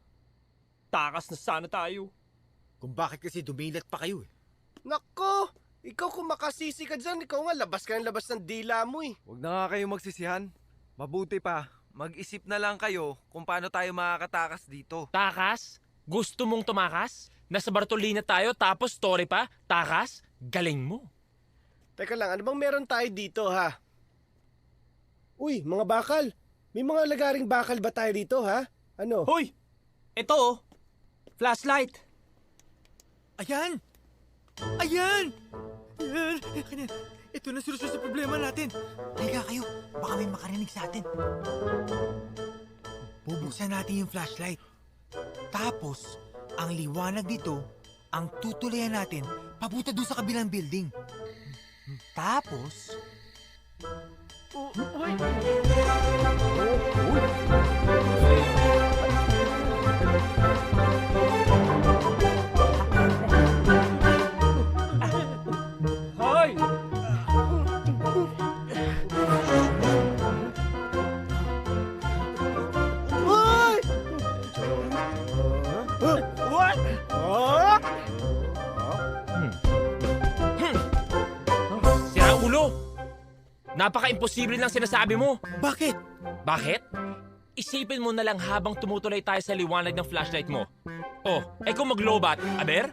Takas na sana tayo. Kung bakit kasi dumilat pa kayo eh. Nako! Ikaw kung makasisi ka dyan, ikaw nga labas ka ng labas ng dila mo eh. Huwag na nga kayo magsisihan. Mabuti pa, mag-isip na lang kayo kung paano tayo makakatakas dito. Takas? Gusto mong tumakas? Nasa Bartolina tayo tapos story pa? Takas? Galing mo. Teka lang, ano bang meron tayo dito ha? Uy, mga bakal. May mga lagaring bakal ba tayo dito ha? Ano? Hoy! Ito oh! Flashlight! Ayan! Ayan! Ayan! Ito na solusyon sa problema natin. Halika kayo, baka may makarinig sa atin. Bubuksan natin yung flashlight. Tapos, ang liwanag dito, ang tutulayan natin papunta doon sa kabilang building. Tapos... Hoy! Hoy! What? Sira ulo! Napaka-imposible lang sinasabi mo. Bakit? Bakit? Isipin mo na lang habang tumutulay tayo sa liwanag ng flashlight mo. Oh, kung maglobat, aber?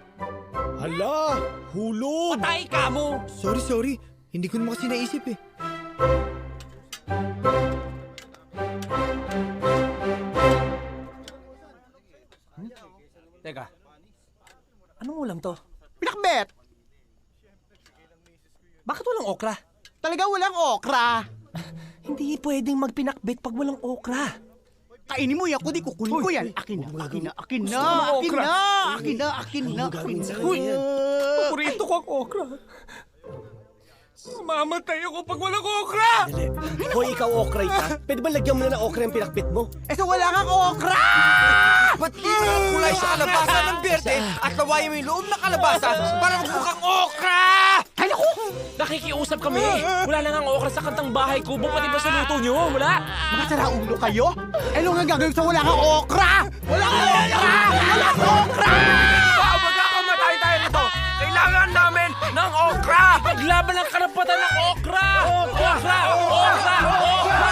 Hala! Hulog! Patay ka mo! Sorry. Hindi ko naman kasi naisip eh. Teka. Anong ulam to? Pinakbet! Bakit walang okra? Talaga walang okra! Hindi pwedeng magpinakbet pag walang okra. Kainin mo yan, kundi kukunin ko yan. Akin na. Uy! Paborito ko ang okra. Mamatay ako pag walang okra! Hoy, ikaw okray ka? Pwede ba lagyan mo na ng okra yung pinakbit mo? Eh, so wala kang okra! Ba't di mo kulay sa kalabasa ng berde at lawayan mo yung loob ng kalabasa para magmukhang okra? Ay, naku! Nakikiusap kami. Wala lang ang okra sa kantang bahay kubo, pati ba sa luto nyo? Wala. Mga saraulo kayo? Eh, ano nga gagawin sa wala kang okra? Wala kang okra! Magkakamatay tayo nito! Kailangan namin ng okra! Paglaban ng karapatan ng okra! Okra! Okra! Okra! Okra!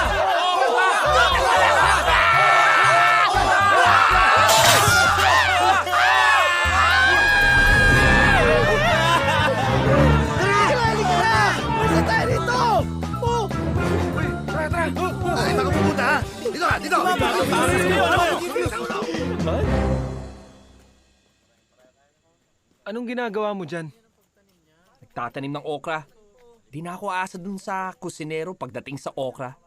Dito! Anong ginagawa mo dyan? Nagtatanim ng okra. Di na ako aasa dun sa kusinero pagdating sa okra.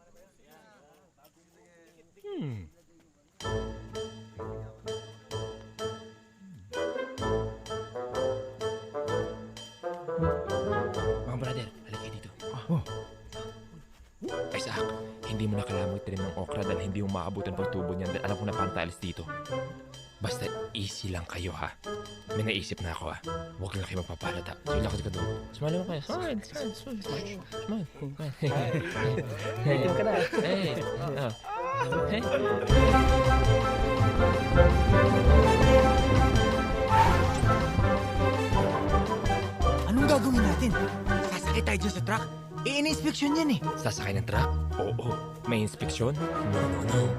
Mga brother, halika dito. Isaac, hindi mo na kailangan magtanim ng okra dahil hindi mo maabutan pagtubo niyan dahil alam ko na paano tayo alis dito. Basta easy lang kayo ha. May naisip na ako ha. Huwag lang kayo magpapalata. So lakad ka doon. Smile mo kayo. Smile. Itim ka na. Hey. Anong gagawin natin? Sasakay tayo dyan sa truck? In-inspection yan eh. Sasakay ng truck? Oo. May inspeksyon? No.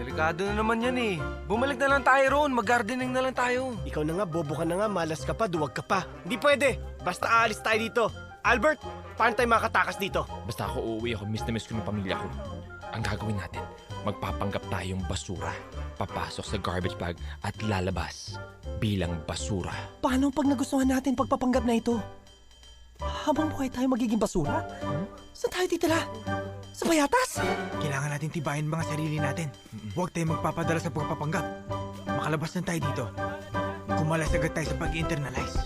Delikado na naman yan eh. Bumalik na lang tayo roon. Mag-gardening na lang tayo. Ikaw na nga, bobo ka na nga, malas ka pa, duwag ka pa. Hindi pwede. Basta aalis tayo dito. Albert, paano tayo makatakas dito? Basta ako uuwi ako, miss na miss ko ng pamilya ko. Ang gagawin natin, magpapanggap tayong basura. Papasok sa garbage bag at lalabas bilang basura. Paano pag nagustuhan natin pagpapanggap na ito? Habang buhay tayo magiging basura? Saan tayo titira? Sa payatas? Kailangan natin tibayin mga sarili natin. Huwag tayo magpapadala sa pagpapanggap. Makalabas na tayo dito. Kumalas agad tayo sa pag-internalize.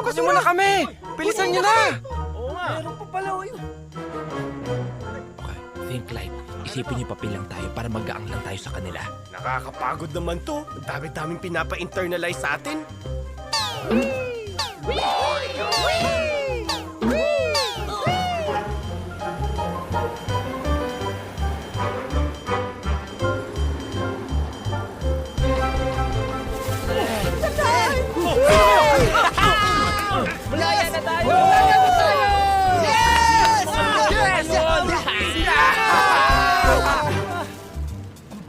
Labasin mo na kami! Bilisan nyo na! Oo nga. Meron pa pala oh. Okay, think light. Isipin niyo papel lang tayo para magaang lang tayo sa kanila. Nakakapagod naman to. Ang dami-daming pinapa-internalize sa atin. Malaya na tayo! Malaya na tayo! Yes! Yes!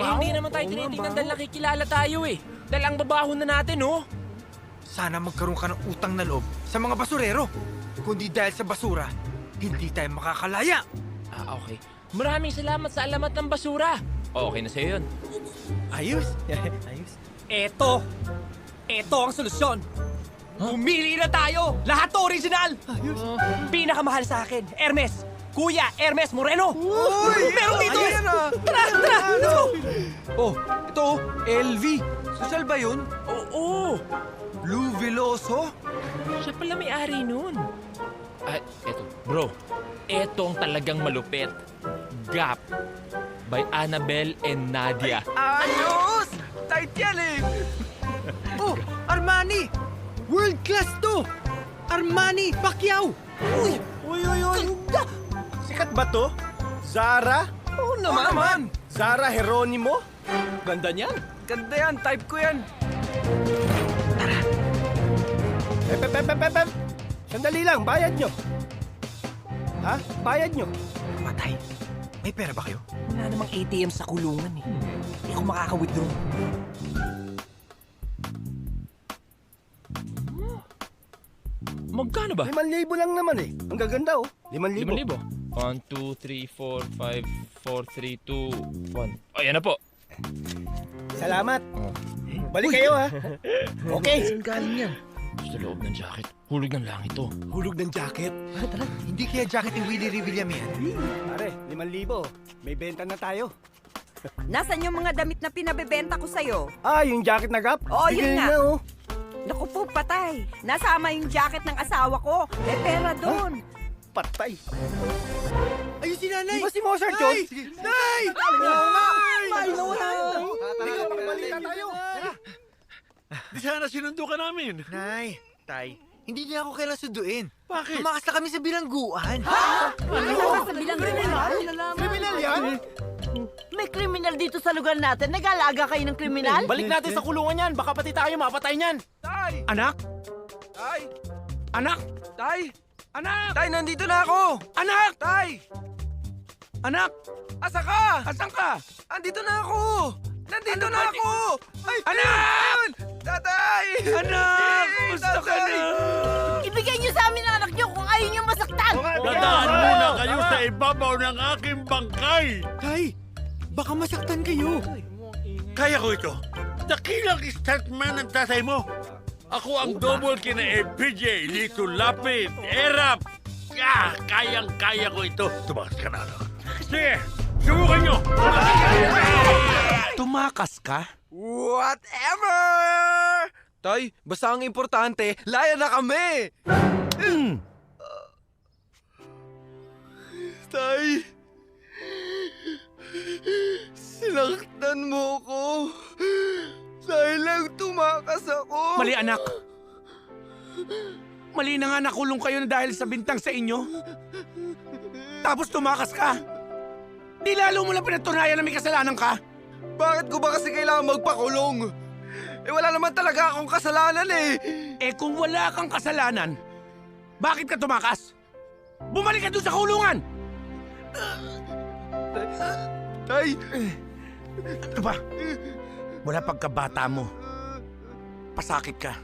Eh, hindi naman tayo tinitingnan dahil nakikilala tayo eh. Dahil ang babaho na natin, oh. Sana magkaroon ka ng utang na loob sa mga basurero. Kundi dahil sa basura, hindi tayo makakalaya. Ah, okay. Maraming salamat sa alamat ng basura. Okay na sa'yo yun. Ayos. Ayos. Eto ang solusyon. Pumili na tayo! Lahat to original! Pinakamahal sa akin, Hermes! Kuya, Hermes Moreno! Meron dito! Tara! Let's go! Oh, ito LV. Social ba yun? Oo! Lou Veloso? Siya pala may-ari nun. Ah, eto. Bro, etong talagang malupit. Gap by Annabelle and Nadia. Ayos! Tight yan eh! Oh, Armani! World class to! Armani Pacquiao! Uy! Sikat ba to? Zara? Oo naman! Zara Geronimo? Ganda niyan! Ganda yan, type ko yan. Tara. Sandali lang, bayad nyo. Ha? Bayad nyo. Patay. May pera ba kayo? Wala namang ATM sa kulungan eh. Hindi ako makaka-withdraw. Magkano ba? 5,000 lang naman eh. Ang gaganda oh. 5,000. 5,000? 1, 2, 3, 4, 5, 4, 3, 2, 1. Ayan na po. Salamat. Balik kayo ha. Okay. Saan galing yan? Sa loob ng jacket. Hulog ng langit to. Hulog ng jacket? Tara, hindi kaya jacket ni Willie Revilla yan. Pare, 5,000. May benta na tayo. Nasaan yung mga damit na pinabebenta ko sa'yo? Ah, yung jacket na Gap? Oo, Bigay yun nga. na oh. Naku po, patay. Nasama yung jacket ng asawa ko. May pera doon. Patay. Ayun si nanay! Di ba si Mozart yun? Nay! May nawala. Halika, magbalita tayo. Di sana sinundo ka namin. Nay, tay, hindi niya ako kailan sunduin. Bakit? Tumakas na kami sa bilangguan. Ano? Sa bilangguan? Kriminal yan? May kriminal dito sa lugar natin. Nag-aalaga kayo ng kriminal? Balik natin sa kulungan yan. Baka pati tayo mapatay niyan. Tay! Anak? Tay! Anak? Tay! Anak! Tay, nandito na ako! Anak! Tay! Anak! Asa ka? Asan ka? Andito na ako! Nandito Ano na ba? ako! Ay, Anak! Tatay! Anak! Gusto ka na! Ibigay niyo sa amin ang anak niyo kung ayaw niyo masaktan! Dadaan muna kayo sa ibabaw ng aking bangkay! Tay, baka masaktan kayo. Kaya ko ito. Dakilang stuntman ang tatay mo. Ako ang double kina PJ, Lito Lapid, Erap. Kayang-kaya ko ito. Tumakas ka na, anak. Sige, subukan nyo! Tumakas ka? Whatever! Tay, basta ang importante, laya na kami! Tay, sinaktan mo ko. Dahil lang tumakas ako. Mali, anak. Mali na nga nakulong kayo na dahil sa bintang sa inyo. Tapos tumakas ka. Di lalo mo lang pinatunayan na may kasalanan ka. Bakit ko ba kasi kailangan magpakulong? Eh wala naman talaga akong kasalanan eh. Eh kung wala kang kasalanan, bakit ka tumakas? Bumalik ka doon sa kulungan! Tay! Ano ba? Mula pagkabata mo, pasakit ka.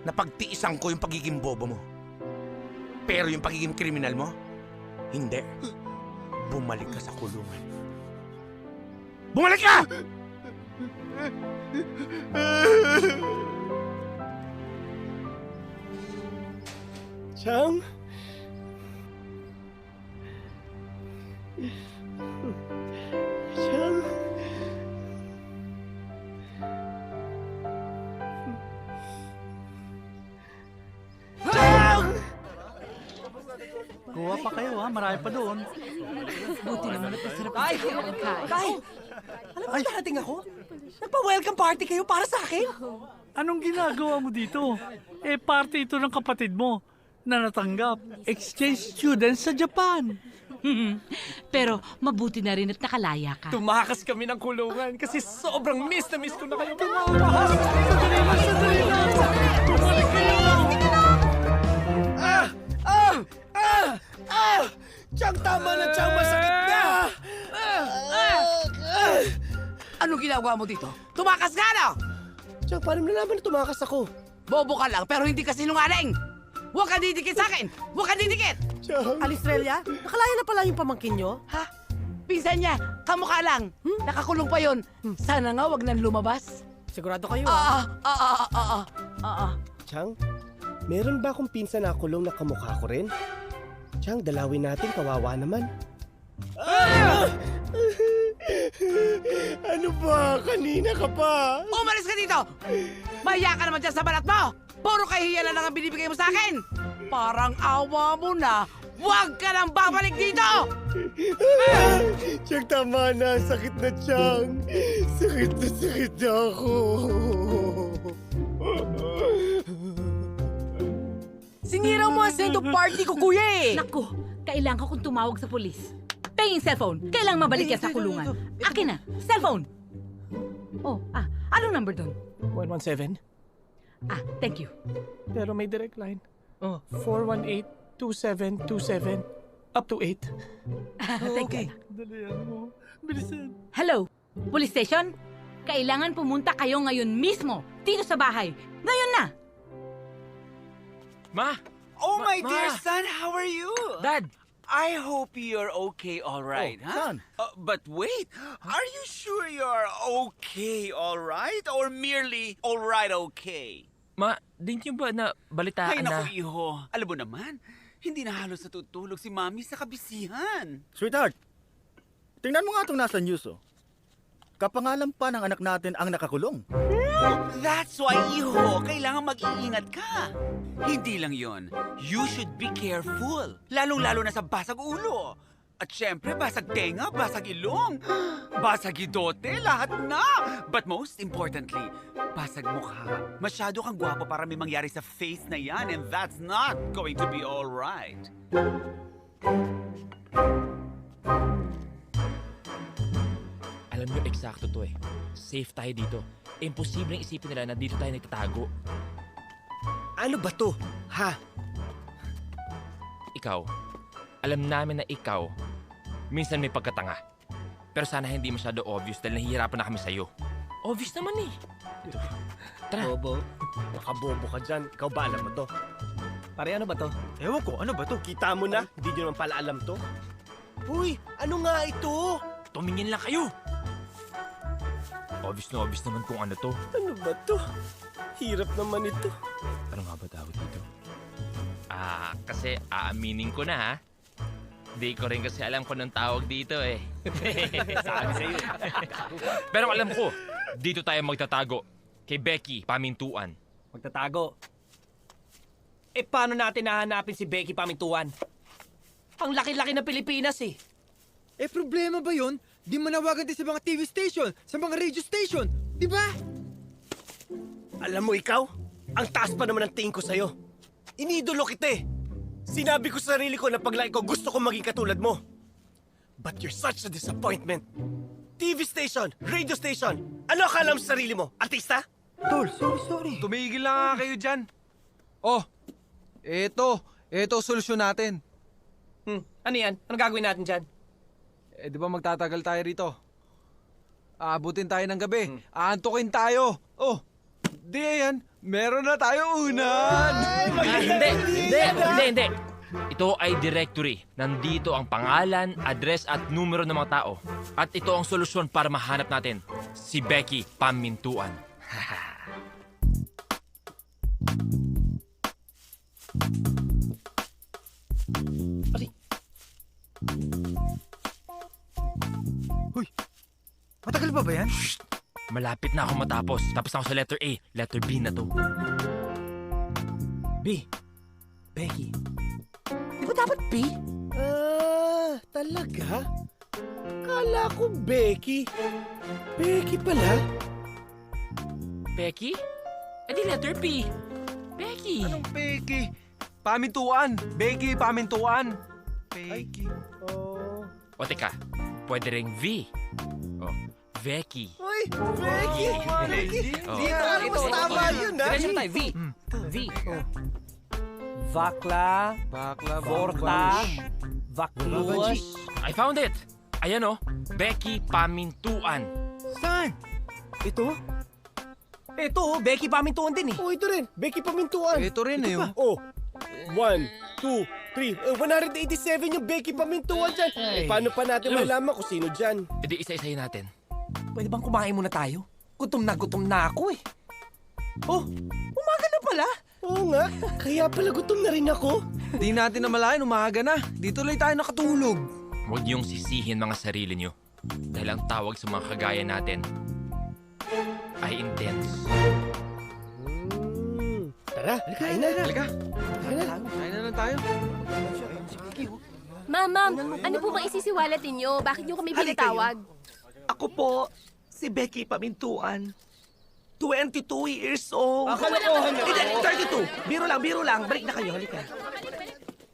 Napagtiisan ko yung pagiging bobo mo. Pero yung pagiging kriminal mo, hindi. Bumalik ka sa kulungan. Bumalik ka! Chang? Chang? Kuha pa kayo ha, marami pa doon. Buti naman at masarap Tay! Tay! Alam mo darating ako? Nagpa-welcome party kayo para sa akin? Anong ginagawa mo dito? Eh, party ito ng kapatid mo na natanggap. Exchange student sa Japan. Pero mabuti na rin at nakalaya ka. Tumakas kami ng kulungan kasi sobrang miss na miss ko na kayo. Chang, tama na, Chang, masakit na! Anong ginagawa mo dito? Tumakas ka na! Chang, paano mo nalaman na tumakas ako? Bobo ka lang pero hindi ka sinungaling! Huwag ka didikit sa akin! Huwag ka didikit! Alistrelya, nakalaya na pala yung pamangkin nyo? Ha? Pinsan niya, kamukha lang. Nakakulong pa yon. Sana nga wag nang lumabas. Sigurado kayo, Chang, meron ba akong pinsan na kulong na kamukha ko rin? Chang, dalawin natin, kawawa naman. Ano ba? Kanina ka pa! Umalis ka dito! Mahiya ka naman dyan sa balat mo! Puro kahiya na lang ang binibigay mo sa akin! Parang awa mo na! Huwag ka nang babalik dito! Chang, tama na. Sakit na, Chang. Sakit na ako. Sinira mo ang send-off party ko, kuya eh! Naku, kailangan kong tumawag sa pulis. Penging cellphone, kailangang mabalik yan sa kulungan. Akin na, cellphone! Oh, anong number doon? 117? Thank you. Pero may direct line. 418-2727 up to 8. Thank you. Dalihan mo. Bilisan. Hello, police station? Kailangan pumunta kayo ngayon mismo, dito sa bahay. Ngayon na! Ma! Oh, my Ma! dear son, how are you? Dad! I hope you're okay, all right, huh? Son. But wait, are you sure you're okay, all right? Or merely all right, okay? Ma, di niyo ba na balitaan Ay, na... naku, iho. Alam mo naman, hindi na halos natutulog si Mami sa kabisihan. Sweetheart, tingnan mo nga itong nasa news, oh. Kapangalan pa ng anak natin ang nakakulong. That's why, iho, kailangan mag-iingat ka. Hindi lang yon, you should be careful. Lalong-lalo na sa basag ulo. At syempre, basag tenga, basag ilong, basag idote, lahat na. But most importantly, basag mukha. Masyado kang gwapo para may mangyari sa face na yan, and that's not going to be all right. Alam niyo, eksakto to eh. Safe tayo dito. Imposibleng isipin nila na dito tayo nagtatago. Ano ba to? Ha? Ikaw, alam namin na ikaw, minsan may pagkatanga. Pero sana hindi masyado obvious dahil nahihirapan na kami sa'yo. Obvious naman eh. Tara. Bobo, nakabobo ka dyan. Ikaw ba alam mo to? Pare, ano ba to? Ewan ko, ano ba to? Kita mo na? Hindi nyo naman pala alam to? Uy, ano nga ito? Tumingin lang kayo! Obvious naman kung ano to. Ano ba to? Hirap naman ito. Ano nga ba tawag dito? Kasi aaminin ko na ha. Di ko rin kasi alam kung anong tawag dito eh. Sabi sa'yo. Pero alam ko, dito tayo magtatago. Kay Becky, Pamintuan. Magtatago? Eh, paano natin nahanapin si Becky Pamintuan? Ang laki-laki ng Pilipinas eh. Eh, problema ba yun? Di manawagan din sa mga TV station, sa mga radio station, di ba? Alam mo ikaw, ang taas pa naman ang tingin ko sa'yo. Inidolo kita eh. Sinabi ko sa sarili ko na paglaki ko gusto kong maging katulad mo. But you're such a disappointment. TV station, radio station, ano akala mo sa sarili mo? Artista? Tol, sorry. Tumigil lang nga kayo dyan. Oh, eto solusyon natin. Ano yan? Anong gagawin natin dyan? Eh, di ba magtatagal tayo rito? Aabutin tayo ng gabi. Aantukin tayo. Oh, di yan. Meron na tayo unan. Hindi. Ito ay directory. Nandito ang pangalan, address at numero ng mga tao. At ito ang solusyon para mahanap natin si Becky Pamintuan. Hoy, matagal pa ba yan? Malapit na ako matapos. Tapos na ako sa letter A. Letter B na to. B. Becky. Di ba dapat P? Talaga? Kala ko Becky. Becky pala? Becky? Eh di letter P. Becky. Anong Becky? Pamintuan. Becky, pamintuan. Becky. O teka, pwede ring V. O, Becky. Uy, Becky! Becky! Oh. Dito, mas tama yun, ha? Diretso tayo, V. V. Vakla. Vorta. Vaklus. I found it! Ayan o, Becky Pamintuan. Saan? Ito? Ito, Becky pamintuan din eh. Oh, ito rin. Becky Pamintuan. Ito rin eh. Oh, 1, 2, 3. 187 yung Becky Pamintuan dyan. Ay. Paano pa natin malaman kung sino dyan? E di isa-isahin natin. Pwede bang kumain muna tayo? Gutom na ako eh. Oh, umaga na pala. Oo nga, kaya pala gutom na rin ako. Di natin namalayan, umaga na. Dito lang tayo nakatulog. Huwag niyong sisihin mga sarili niyo. Dahil ang tawag sa mga kagaya natin ay intense. Tara, kain na. Halika. Kain na lang tayo. Ma'am, ano po bang isisiwalat ninyo? Bakit niyo kami binitawag? Ako po, si Becky Pamintuan. 22 years old. Kalokohan na. Hindi, 32. Biro lang. Balik na kayo, halika.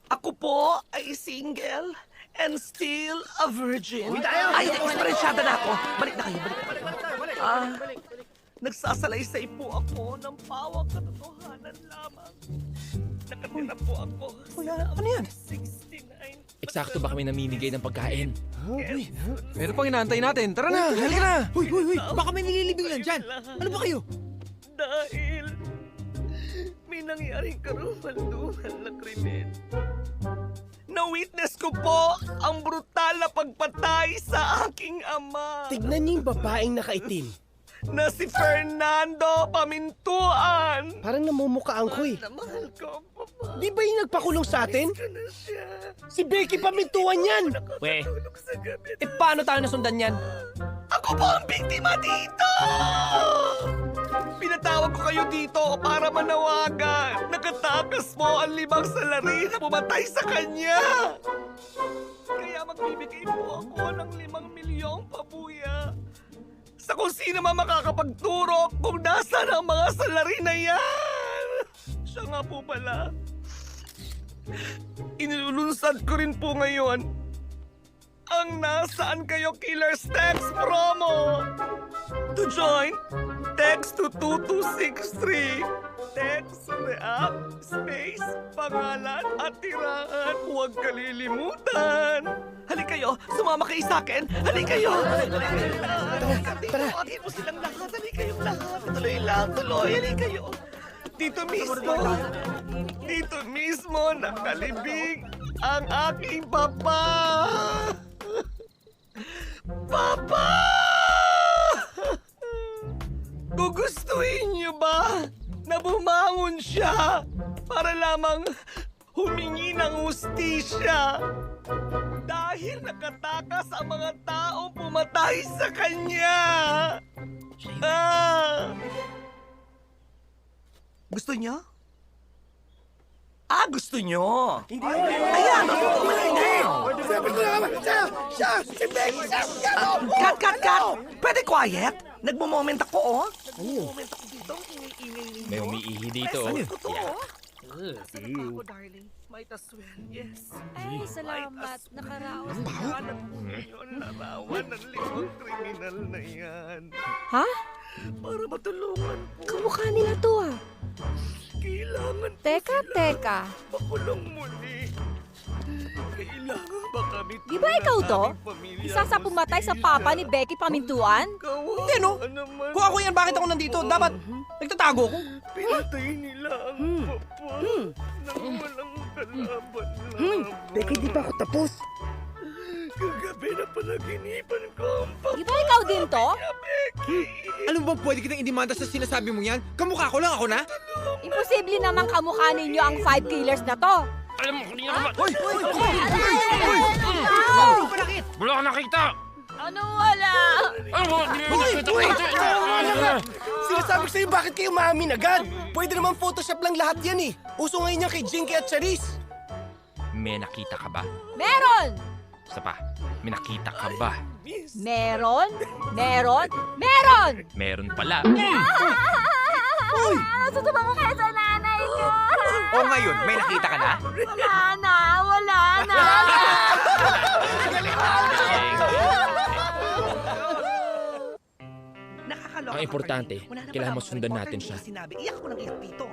Ako po ay single and still a virgin. Ay, ekspresyada na ako. Balik na kayo. Nagsasalaysay po ako ng pawang katotohanan lamang. Nakatira po ako Ano yan? 69. Eksakto ba kami namimigay ng pagkain? Meron pang inaantay natin. Tara na, halika na. Uy! Baka may nililibing lang dyan. Ano ba kayo? Dahil may nangyaring karumal-dumal na krimen. Na-witness ko po ang brutal na pagpatay sa aking ama. Tignan niyo yung babaeng nakaitim. Na si Fernando Pamintuan. Parang namumukhaan ko eh. Mahal ko, Papa. Di ba yung nagpakulong sa atin? Si Becky Pamintuan yan! We, paano tayo nasundan yan? Ako po ang biktima dito! Pinatawag ko kayo dito para manawagan. Nakatakas mo ang 5 salari na pumatay sa kanya. Kaya magbibigay po ako ng 5 milyong pabuya. Sa kung sino man makakapagturo kung nasaan ang mga salari na yan. Siya nga po pala. Inilulunsad ko rin po ngayon ang Nasaan Kayo Killers text promo. To join, text to 2263. Text, react, space, pangalan at tirahan. Huwag kalilimutan. Halika kayo, sumama kayo sa akin. Halika kayo. Tara. Tawagin mo silang lahat. Halika kayong lahat. Tuloy lang, tuloy. Halika kayo. Dito mismo, nakalibig ang aking papa. Papa! Gugustuhin niyo ba na bumangon siya para lamang humingi ng hustisya? Dahil nakatakas ang mga taong pumatay sa kanya. Gusto niyo? Gusto niyo? Hindi. Ayan! Cut! Pwede quiet? Nagmo-moment ako, oh. Nagmo-moment ako dito. May umiihi dito. Ako, darling. Might as well, yes. Ay, salamat. Nakaraos. Larawan ng 5 kriminal na yan. Ha? Para matulungan po. Kamukha nila to ah. Kailangan po Teka. makulong muli. Kailangan ba kami Di ba ikaw to? Isa sa pumatay sa papa ni Becky Pamintuan? Hindi no. Kung ako yan, bakit ako nandito? Dapat nagtatago ko. Pinatay nila ang papa nang walang kalaban lamang. Becky, di pa ako tapos. Kagabi na panaginipan ko ang papa. Di ba ikaw din to? Ano ba pwede kitang indimanda sa sinasabi mo yan? Kamukha ko lang ako na? Imposible naman kamukha ninyo ang 5 killers na to. Alam mo, kanina ka ba? Hoy! Wala ka nakita! Ano wala? Ano ba? Di mo nakita? Sinasabi ko sa'yo, bakit kayo maamin agad? Pwede naman Photoshop lang lahat yan eh. Uso ngayon yan kay Jinky at Charisse. May nakita ka ba? Meron! Isa pa, may nakita ka ba? Meron? Meron? Meron! Meron pala. Susubang ko kayo sa nanay ko. O ngayon, may nakita ka na? Wala na, wala na. Ang importante, kailangan mo sundan natin siya. Sinabi, iyak ko ng iyak dito.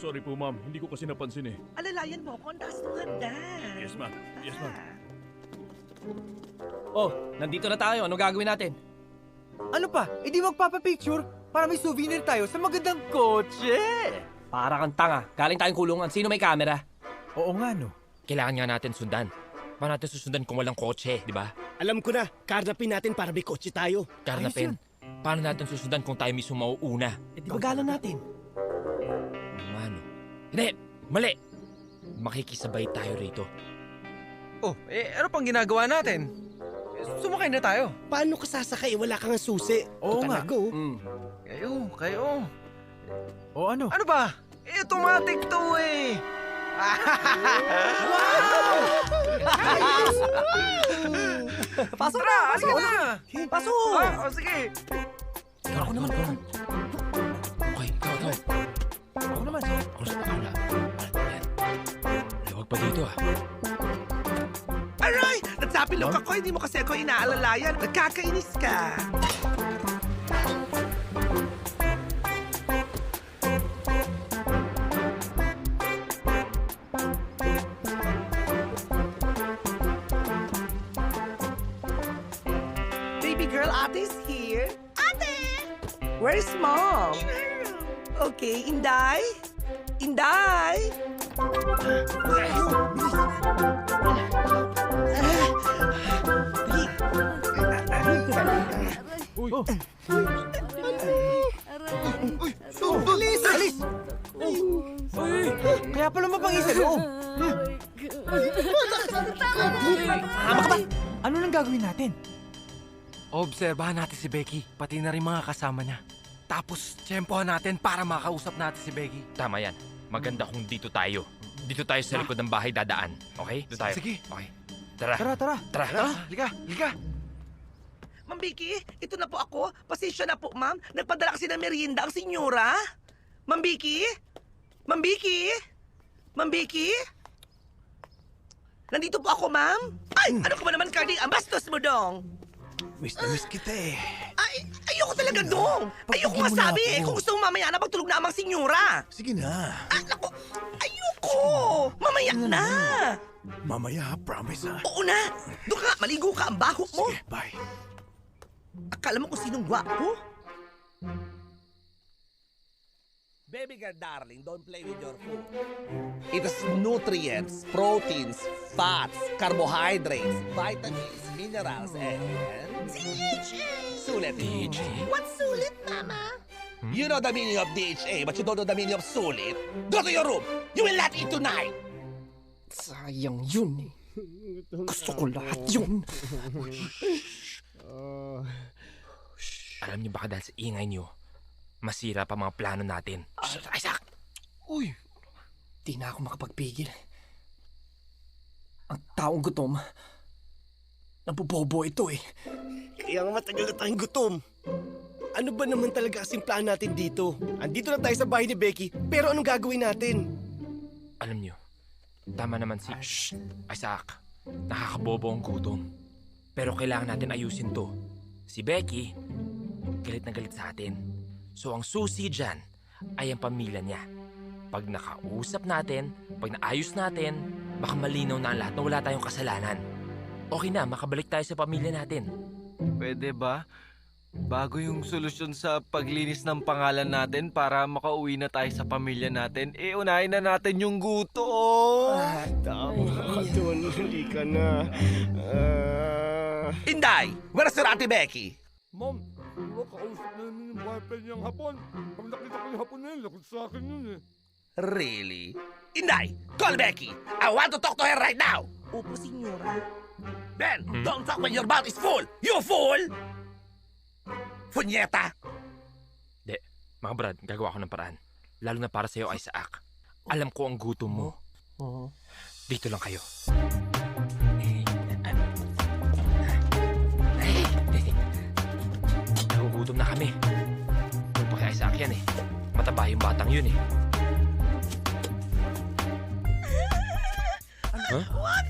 Sorry po, ma'am. Hindi ko kasi napansin eh. Alalayan mo ako, ang taas ng handa. Yes, ma'am. Yes, ma'am. Oh, nandito na tayo. Ano gagawin natin? Ano pa? E di magpapapicture para may souvenir tayo sa magandang kotse. Para kang tanga. Galing tayong kulungan. Sino may camera? Oo nga, no? Kailangan nga natin sundan. Paano natin susundan kung walang kotse, di ba? Alam ko na, karnapin natin para may kotse tayo. Karnapin. Paano natin susundan kung tayo mismo mauuna? Eh, di ba galang natin? Ano? Hindi! Mali! Makikisabay tayo rito. Oh, ano pang ginagawa natin? Sumakay na tayo. Paano ka sasakay? Wala kang susi. Oo nga. Go. Kayo. O ano? Ano ba? Automatic to eh. Pasok Tara, na! halika na! Pasok! Sige. Ako naman. Okay, ikaw. Ako naman. Ako na. Huwag pa dito ah. Aray! Nagsapilok ako, hindi mo kasi ako inaalalayan. Nagkakainis ka. Baby girl, Ate's here. Ate! Where's mom? In her room. Okay, Inday? Inday? Alis! Alis! Kaya pala mapangis sa loob. Tama ka ba? Ano nang gagawin natin? Obserbahan natin si Becky, pati na rin mga kasama niya. Tapos, tsempohan natin para makausap natin si Becky. Tama yan. Maganda kung dito tayo. Dito tayo sa likod ng bahay dadaan. Okay? Dito tayo. Sige. Okay. Tara. Tara. Halika. Ma'am Vicky, ito na po ako. Pasensya na po, ma'am. Nagpadala kasi ng merienda ang senyora. Ma'am Vicky? Ma'am Vicky? Ma'am Vicky? Nandito po ako, ma'am. Ay, ano ka ba naman, Cardi? Ang bastos mo, dong. Miss na miss kita eh. Ay, ayoko talaga, dong. Ayoko nga sabi eh. Kung gusto mo mamaya na magtulog na amang senyora. Sige na. Ah, naku. Ayoko. Mamaya na. Mamaya, promise ha. Oo na. Doon ka, maligo ka. Ang baho mo. Sige, bye. Akala mo kung sinong gwapo? Baby girl, darling, don't play with your food. It has nutrients, proteins, fats, carbohydrates, vitamins, minerals, and... DHA! Sulit. DHA? What's sulit, Mama? You know the meaning of DHA, but you don't know the meaning of sulit? Go to your room! You will not eat tonight! Sayang yun eh. Gusto ko lahat yun. Alam niyo baka dahil sa ingay niyo, masira pa mga plano natin. Isaac! Uy! Di na ako makapagpigil. Ang taong gutom, nabubobo ito eh. Kaya nga matagal na tayong gutom. Ano ba naman talaga kasimplahan natin dito? Andito na tayo sa bahay ni Becky, pero anong gagawin natin? Alam niyo, tama naman si Isaac. Nakakabobo ang gutom. Pero kailangan natin ayusin to. Si Becky, galit na galit sa atin. So ang susi dyan ay ang pamilya niya. Pag nakausap natin, pag naayos natin, baka malinaw na ang lahat na wala tayong kasalanan. Okay na, makabalik tayo sa pamilya natin. Pwede ba? Bago yung solusyon sa paglinis ng pangalan natin para makauwi na tayo sa pamilya natin, unahin na natin yung gutom. Tama ka doon. Hindi ka na. Inday! Where's your Ate Becky? Ma'am, kausap namin yung boyfriend niyang hapon. Pag nakita ko yung hapon na yun, lakot sa akin yun eh. Really? Inday, call Becky. I want to talk to her right now. Upo, senyora. Ben, don't talk when your mouth is full. You fool! Funyeta! De, mga brad, gagawa ko ng paraan. Lalo na para sa'yo, Isaac. Alam ko ang gutom mo. Dito lang kayo. Nagugutom na kami. Huwag pa kaya sa akin eh. Mataba yung batang yun eh. Huh? What?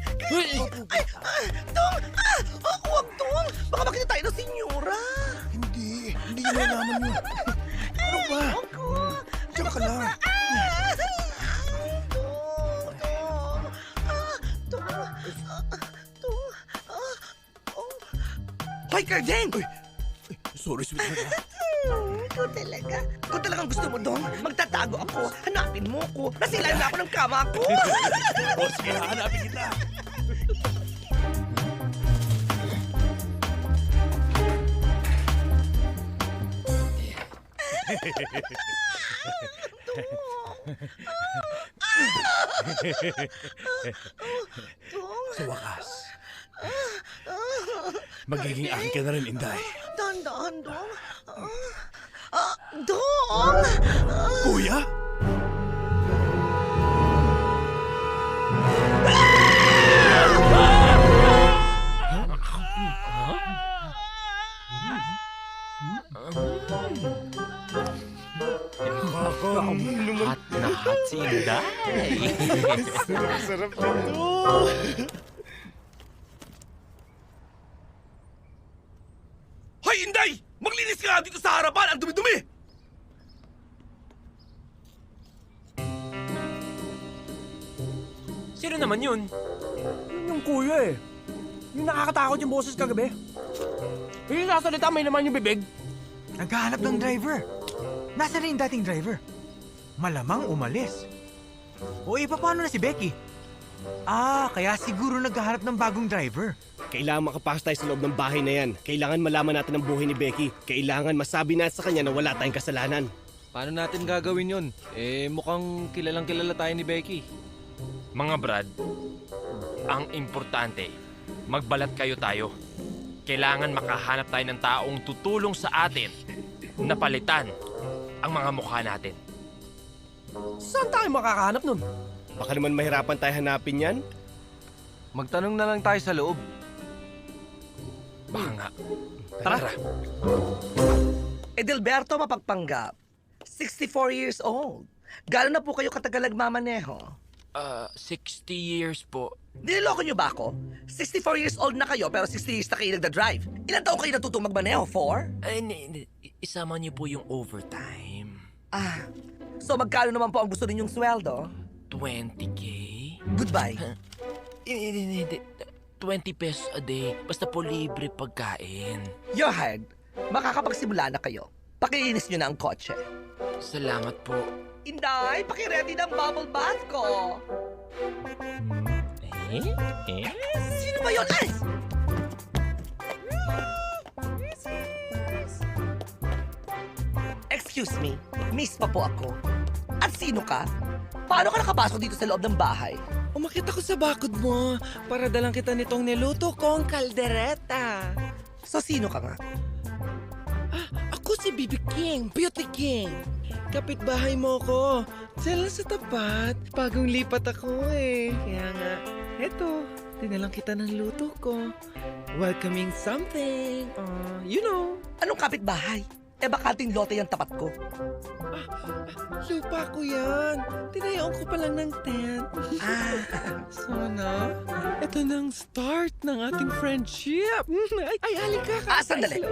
Tong! Huwag, Tong! Baka makita tayo ng senyora! Hindi nyo nalaman yun. Ano ba? Diyan ka lang. Hoy, Cardeng! Sorry, sweet na. Ikaw talaga. Kung talagang gusto mo, Dong, magtatago ako. Hanapin mo ko. Nasilayan na ako ng kama ko. O, sige, hanapin kita. Sa wakas, magiging akin ka na rin, Inday. Dahan-dahan, Dong. Dong! Kuya? Hot na hot si Inday. Sarap nito. Hoy, Inday! Maglinis ka nga dito sa harapan! Ang dumi-dumi! Sino naman yun? Yung kuya eh. Yung nakakatakot yung boses kagabi. Yung sasalita may naman yung bibig. Naghahanap ng driver. Nasaan na yung dating driver? Malamang umalis. O paano na si Becky? Kaya siguro naghahanap ng bagong driver. Kailangan makapasok tayo sa loob ng bahay na yan. Kailangan malaman natin ang buhay ni Becky. Kailangan masabi natin sa kanya na wala tayong kasalanan. Paano natin gagawin yun? Mukhang kilalang kilala tayo ni Becky. Mga Brad, ang importante, magbalat kayo tayo. Kailangan makahanap tayo ng taong tutulong sa atin na palitan ang mga mukha natin. Saan tayo makakahanap nun? Baka naman mahirapan tayo hanapin yan. Magtanong na lang tayo sa loob. Baka nga. Tara. Edelberto Mapagpanggap, 64 years old. Gano'n na po kayo katagal nagmamaneho? 60 years po. Niloloko niyo ba ako? 64 years old na kayo pero 60 years na kayo nagda-drive. Ilan taon kayo natutong magmaneho? 4? Ay, isama niyo po yung overtime. So magkano naman po ang gusto ninyong sweldo? 20K? Goodbye. Hindi. 20 pesos a day. Basta po libre pagkain. You're hired. Makakapagsimula na kayo. Pakiinis niyo na ang kotse. Salamat po. Inday, pakiready ng bubble bath ko. Sino ba yun? Ay! Excuse me, miss pa po ako. At sino ka? Paano ka nakapasok dito sa loob ng bahay? Umakit ako sa bakod mo para dalang kita nitong niluto kong kaldereta. So sino ka nga? Ako si Bibi King, Beauty King. Kapitbahay mo ko. Diyan lang sa tapat. Bagong lipat ako eh. Kaya nga, eto, dinalang kita ng luto ko. Welcoming something. You know. Anong kapitbahay? Bakanting lote yung tapat ko. Lupa ko yan. Tinayaon ko pa lang ng tent. Sana, ito nang start ng ating friendship. Ay, halika ka. Sandali.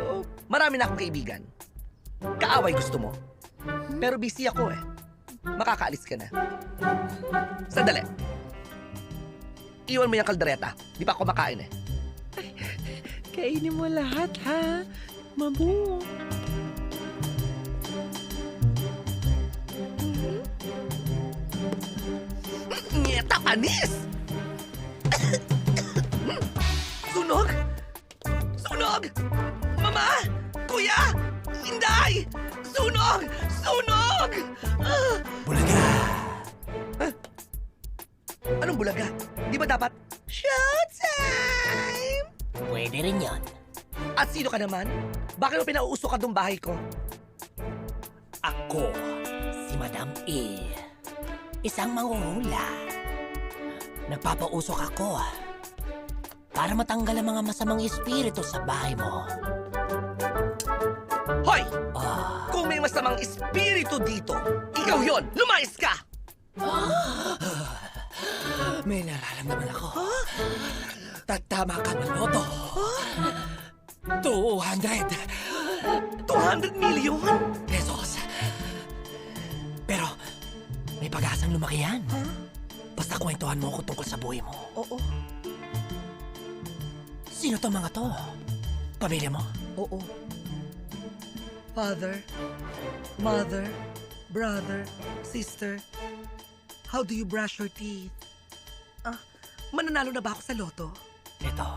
Marami na akong kaibigan. Kaaway gusto mo. Pero busy ako eh. Makakaalis ka na. Sandali. Iwan mo yung kaldereta. Di pa ako makain eh. Kainin mo lahat ha. Mabu. Tapanis! Sunog! Sunog! Mama! Kuya! Inday! Sunog! Sunog! Bulaga! Anong bulaga? Di ba dapat showtime? Pwede rin yon. At sino ka naman? Bakit mo pinauusok ka tong bahay ko? Ako, si Madam E. Isang mangungula. Nagpapausok ako para matanggal ang mga masamang espiritu sa bahay mo. Hoy! Kung may masamang espiritu dito, ikaw yon! Lumayas ka! May nararamdaman ako. Tatama ka ng loto. 200 million pesos. Pero may pag-asang lumaki yan. Basta kwentuhan mo ako tungkol sa buhay mo. Oo. Sino tong mga to? Pamilya mo? Oo. Father, mother, brother, sister. How do you brush your teeth? Mananalo na ba ako sa loto? Ito.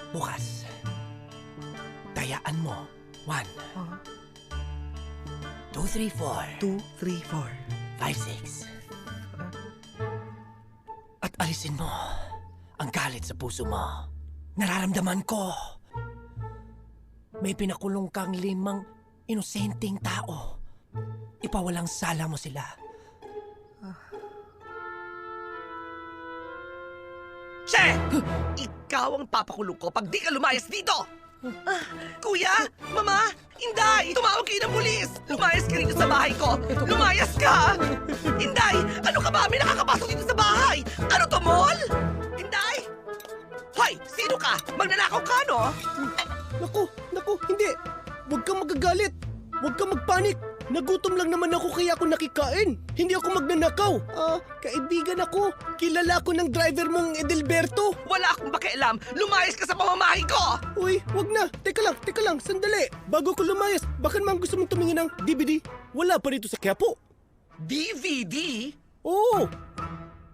Bukas. Tayaan mo. 1, 2, 3, 4. 2, 3, 4. 5, 6. At alisin mo ang galit sa puso mo. Nararamdaman ko. May pinakulong kang 5 inosenteng tao. Ipawalang sala mo sila. Che! Ikaw ang papakulong ko pag di ka lumayas dito! Kuya! Mama! Inday! Tumawag kayo ng pulis! Lumayas ka rito sa bahay ko! Lumayas ka! Inday! Ano ka ba? May nakakapasok dito sa bahay! Ano to, mall? Inday! Hoy! Sino ka? Magnanakaw ka, no? Naku, hindi. Huwag kang magagalit. Huwag kang magpanik. Nagutom lang naman ako kaya ako nakikain. Hindi ako magnanakaw. Kaibigan ako. Kilala ko ng driver mong Edelberto. Wala akong pakialam. Lumayas ka sa pamamahay ko! Uy, wag na. Teka lang. Sandali. Bago ko lumayas, baka naman gusto mong tumingin ng DVD. Wala pa rito sa Quiapo. DVD? Oo.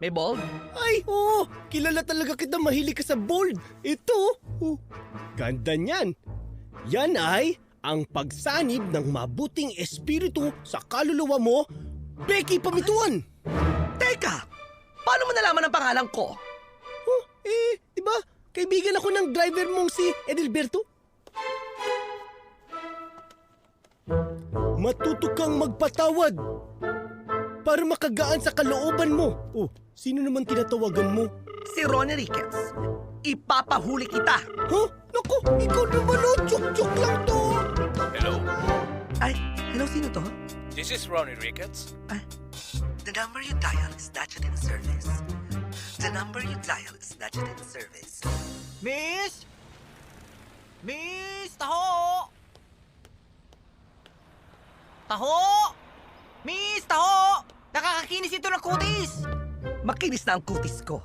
May bold? Ay, oo. Kilala talaga kita, mahilig ka sa bold. Ito. Ganda niyan. Yan ay ang pagsanib ng mabuting espiritu sa kaluluwa mo, Becky Pamituan. Teka! Paano mo nalaman ang pangalan ko? Diba? Kaibigan ako ng driver mong si Edelberto. Matuto kang magpatawad para makagaan sa kalooban mo. Sino naman tinatawagan mo? Si Ronnie Ricketts. Ipapahuli kita. Naku, ikaw naman joke lang to. Hello? Ay, hello, sino to? This is Ronnie Ricketts. The number you dial is not yet in service. The number you dial is not yet in service. Miss! Miss! Taho! Taho! Miss! Taho! Nakakakinis ito ng kutis! Makinis na ang kutis ko.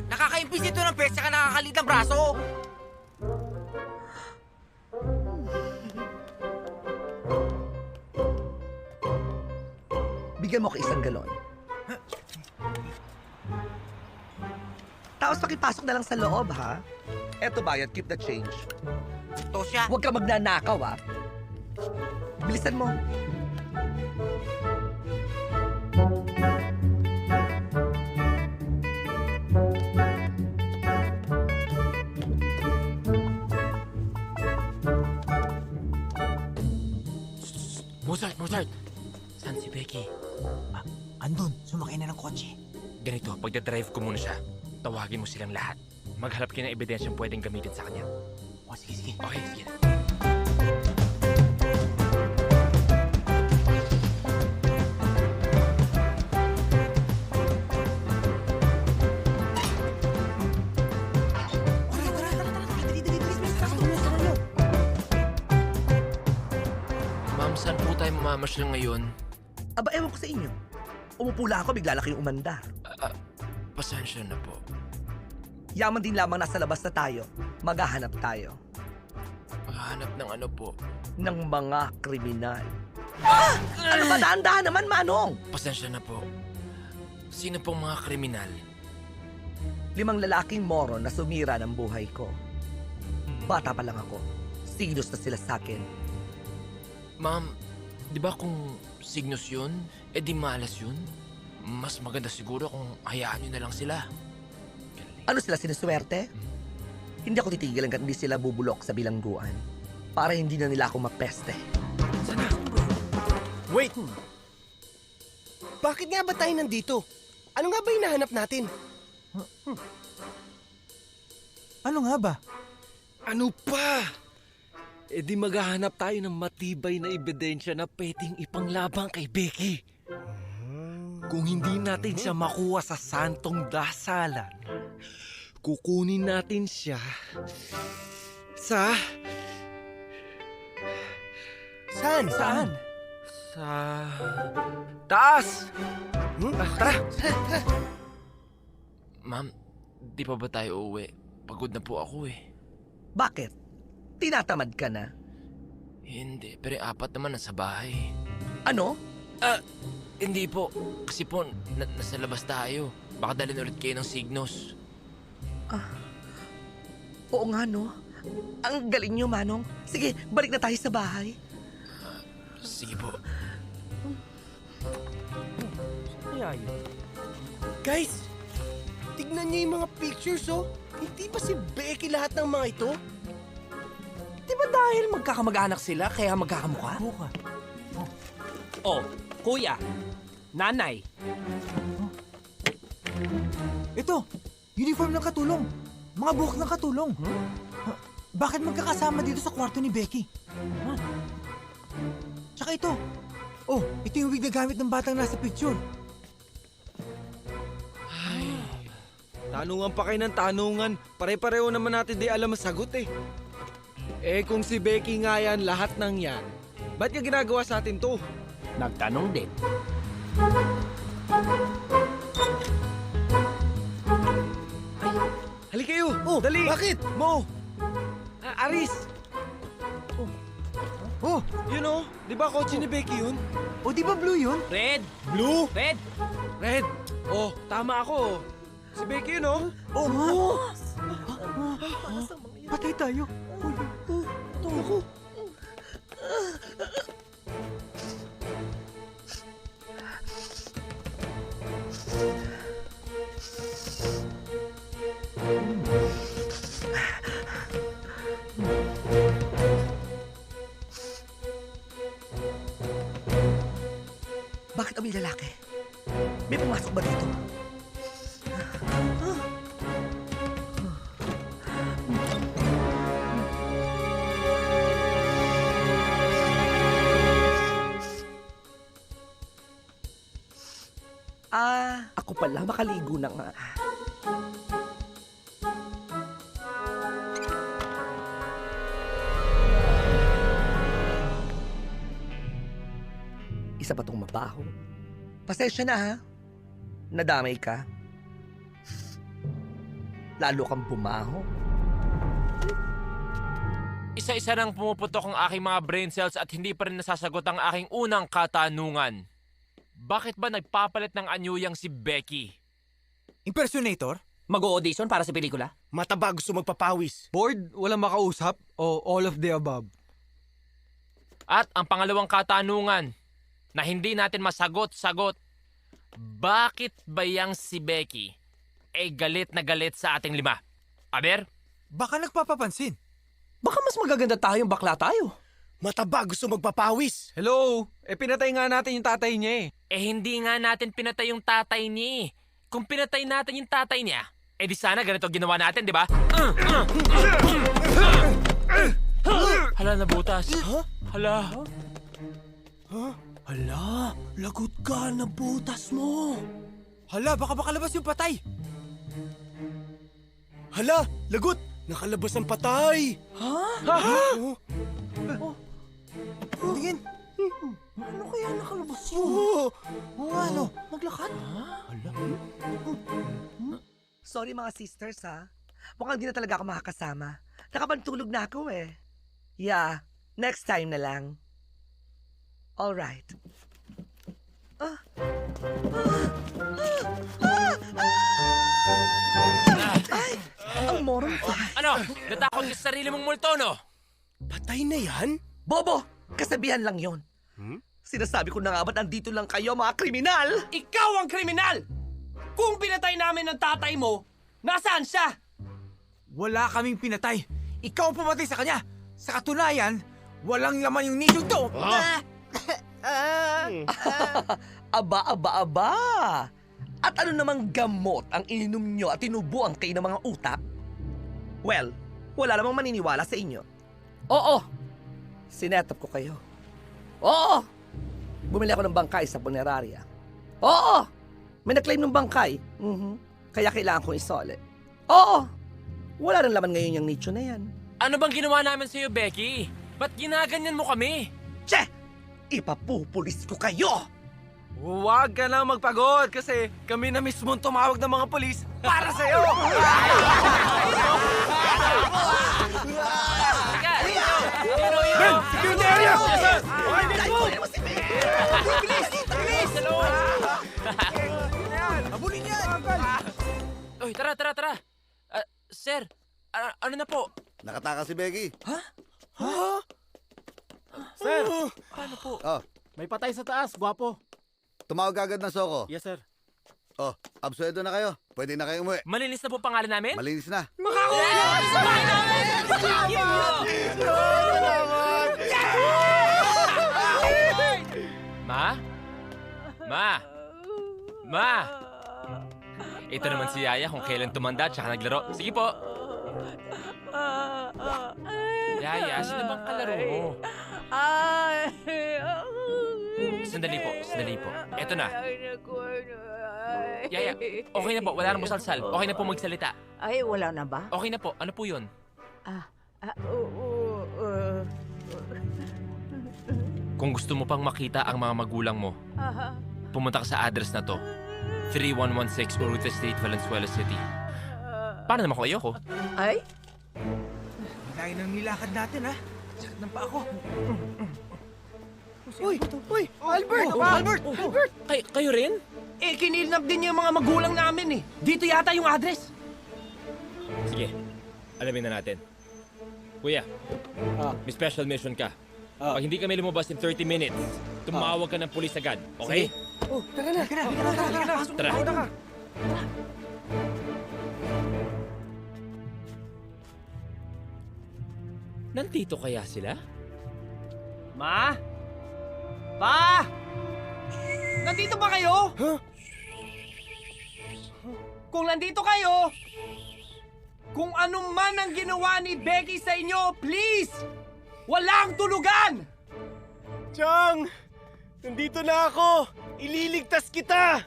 Nakakaimpis ito ng pes saka nakakalit ng braso! Bigyan mo ko 1 galon. Tapos pakipasok na lang sa loob, ha? Eto bayad, keep the change. Tosya! Huwag ka magnanakaw, ha? Bilisan mo. Mozart! Saan si Becky? Andun, sumakay na ng kotse. Ganito, pagdadrive ko muna siya. Tawagin mo silang lahat. Maghanap kayo ng ebidensyang pwedeng gamitin sa kanya. Sige. Okay, sige. Ma'am, saan po tayo mamamasyal ngayon? Aba, ewan ko sa inyo. Umupo lang ako, bigla na kayong umandar. Pasensya na po. Yaman din lamang nasa labas na tayo. Maghahanap tayo. Maghahanap ng ano po? Ng mga kriminal. Ano ba? Dahan-dahan naman, Manong! Pasensya na po. Sino pong mga kriminal? 5 lalaking moron na sumira ng buhay ko. Bata pa lang ako. Signos na sila sa akin. Ma'am, di ba kung signos yun, di malas yun? Mas maganda siguro kung hayaan nyo na lang sila. Ano sila, sinuswerte? Hindi ako titigil hanggat hindi sila bubulok sa bilangguan. Para hindi na nila ako mapeste. Wait! Bakit nga ba tayo nandito? Ano nga ba hinahanap natin? Ano nga ba? Ano pa? E di maghahanap tayo ng matibay na ebidensya na pwedeng ipanglabang kay Becky. Kung hindi natin siya makuha sa santong dasalan, kukunin natin siya sa... Saan? Sa... taas! Tara! Ma'am, di pa ba tayo uuwi? Pagod na po ako eh. Bakit? Tinatamad ka na? Hindi, pero 4 naman nasa bahay. Ano? Hindi po. Kasi po, nasa labas tayo. Baka dalhin ulit kayo ng Signos. Oo nga, no? Ang galing nyo, Manong. Sige, balik na tayo sa bahay. Sige po. Guys, tignan niyo yung mga pictures, oh. Hindi ba si Becky lahat ng mga ito? Di ba dahil magkakamag-anak sila kaya magkakamukha? Oh, kuya, nanay. Ito, uniform ng katulong. Mga buhok ng katulong. Bakit magkakasama dito sa kwarto ni Becky? Tsaka ito. Oh, ito yung wig na gamit ng batang nasa picture. Tanungan pa kayo ng tanungan. Pare-pareho naman natin di alam ang sagot eh. Eh kung si Becky nga yan, lahat ng yan, ba't niya ginagawa sa atin to? Nagtanong din. Halika kayo! Oh, dali! Bakit? Mo! Aris! Oh! Yun oh! Di ba kotse ni Becky yun? O di ba blue yun? Red! Blue? Red! Red! Oh, tama ako. Si Becky yun oh! Oh, nga! Patay tayo. Ako. Bakit kami lalaki? May pumasok ba dito? Ako pala, makaligo na nga. Isa ba tong mabaho? Pasensya na ha. Nadamay ka. Lalo kang bumaho. Isa-isa nang pumuputok ang aking mga brain cells at hindi pa rin nasasagot ang aking unang katanungan. Bakit ba nagpapalit ng anyo yang si Becky? Impersonator? Mag-audition para sa pelikula? Mataba gusto magpapawis. Bored? Walang makausap? O all of the above? At ang pangalawang katanungan na hindi natin masagot-sagot, bakit ba yang si Becky galit na galit sa ating 5? Aber? Baka nagpapapansin. Baka mas magaganda tayong bakla tayo. Mataba gusto magpapawis. Hello? Pinatay nga natin yung tatay niya eh. Hindi nga natin pinatay yung tatay niya. Kung pinatay natin yung tatay niya, di sana ganito ginawa natin, di ba? Hala, nabutas. Hala. Hala, lagot ka, nabutas mo. Hala, baka makalabas yung patay. Hala, lagot! Nakalabas ang patay! Tingin. Ano kaya nakalabas yun? Ano? Naglakad? Sorry mga sisters ha. Mukhang di na talaga ako makakasama. Nakapantulog na ako eh. Yeah, next time na lang. Alright. Ay! Ang morong pa. Ano? Natakot ka sa sarili mong multo, no? Patay na yan? Bobo! Kasabihan lang yon. Sinasabi ko na nga ba't nandito lang kayo mga kriminal? Ikaw ang kriminal! Kung pinatay namin ng tatay mo, nasaan siya? Wala kaming pinatay. Ikaw ang pumatay sa kanya. Sa katunayan, walang laman yung nisyong to. Aba! At ano namang gamot ang ininom nyo at tinubuan kayo ng mga utak? Well, wala namang maniniwala sa inyo. Oo, sinetap ko kayo. Oo, bumili ako ng bangkay sa punerarya. Oo, may na-claim ng bangkay. Kaya kailangan kong isole. Oo, wala nang laman ngayon yung nicho na yan. Ano bang ginawa namin sa'yo, Becky? Ba't ginaganyan mo kami? Che! Ipapupulis ko kayo! Huwag ka na magpagod kasi kami na mismo tumawag ng mga polis para sa'yo! Ben! Security area! Bilis! Habulin yan! Uy, tara! Sir, ano na po? Nakatakas si Becky. Ha? Sir! Paano po? Oh, May patay sa taas, gwapo. tumawag agad ng Soko. Yes, sir. Oh, absueldo na kayo. Pwede na kayo umuwi. Malinis na po pangalan namin? Malinis na. Ma! Ito naman si Yaya kung kailan tumanda at naglaro. Sige po. Yaya, sino bang kalaro mo? Sandali po. Eto na. Yaya, okay na po. Wala nang musalsal. Okay na po magsalita. Ay, wala na ba? Okay na po. Ano po yun? Kung gusto mo pang makita ang mga magulang mo, pumunta ka sa address na to. 3116 Urrutia Street, Valenzuela City. Paano naman kung ayoko? Ay? Layo ng nilakad natin, ha? Sakit ng pa ako. Uy! Albert! Kayo rin? Eh, kinilnap din niya yung mga magulang namin eh. Dito yata yung address. Sige, alamin na natin. Kuya, may special mission ka. Pag hindi kami lumabas in 30 minutes, tumawag ka ng pulis agad, okay? Oh, tara na. Tara. Nandito kaya sila? Ma? Pa? Nandito ba kayo? Kung nandito kayo, kung ano man ang ginawa ni Becky sa inyo, please! Walang tulugan! Chang! Nandito na ako! Ililigtas kita!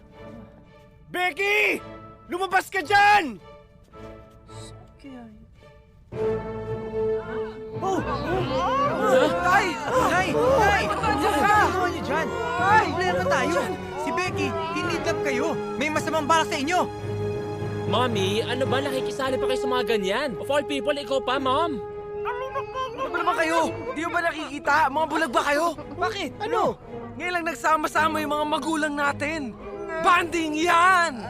Becky! Lumabas ka dyan! Tay! Ano niyo dyan? Problema tayo! Si Becky, tinidlap kayo! May masamang balak sa inyo! Mommy, ano ba nakikisali pa kayo sa mga ganyan? Of all people, ikaw pa, Mom! Ano ba naman kayo? Di ba nakikita? Mga bulag ba kayo? Bakit? Ano? Ngayon lang nagsama-sama yung mga magulang natin. Banding yan!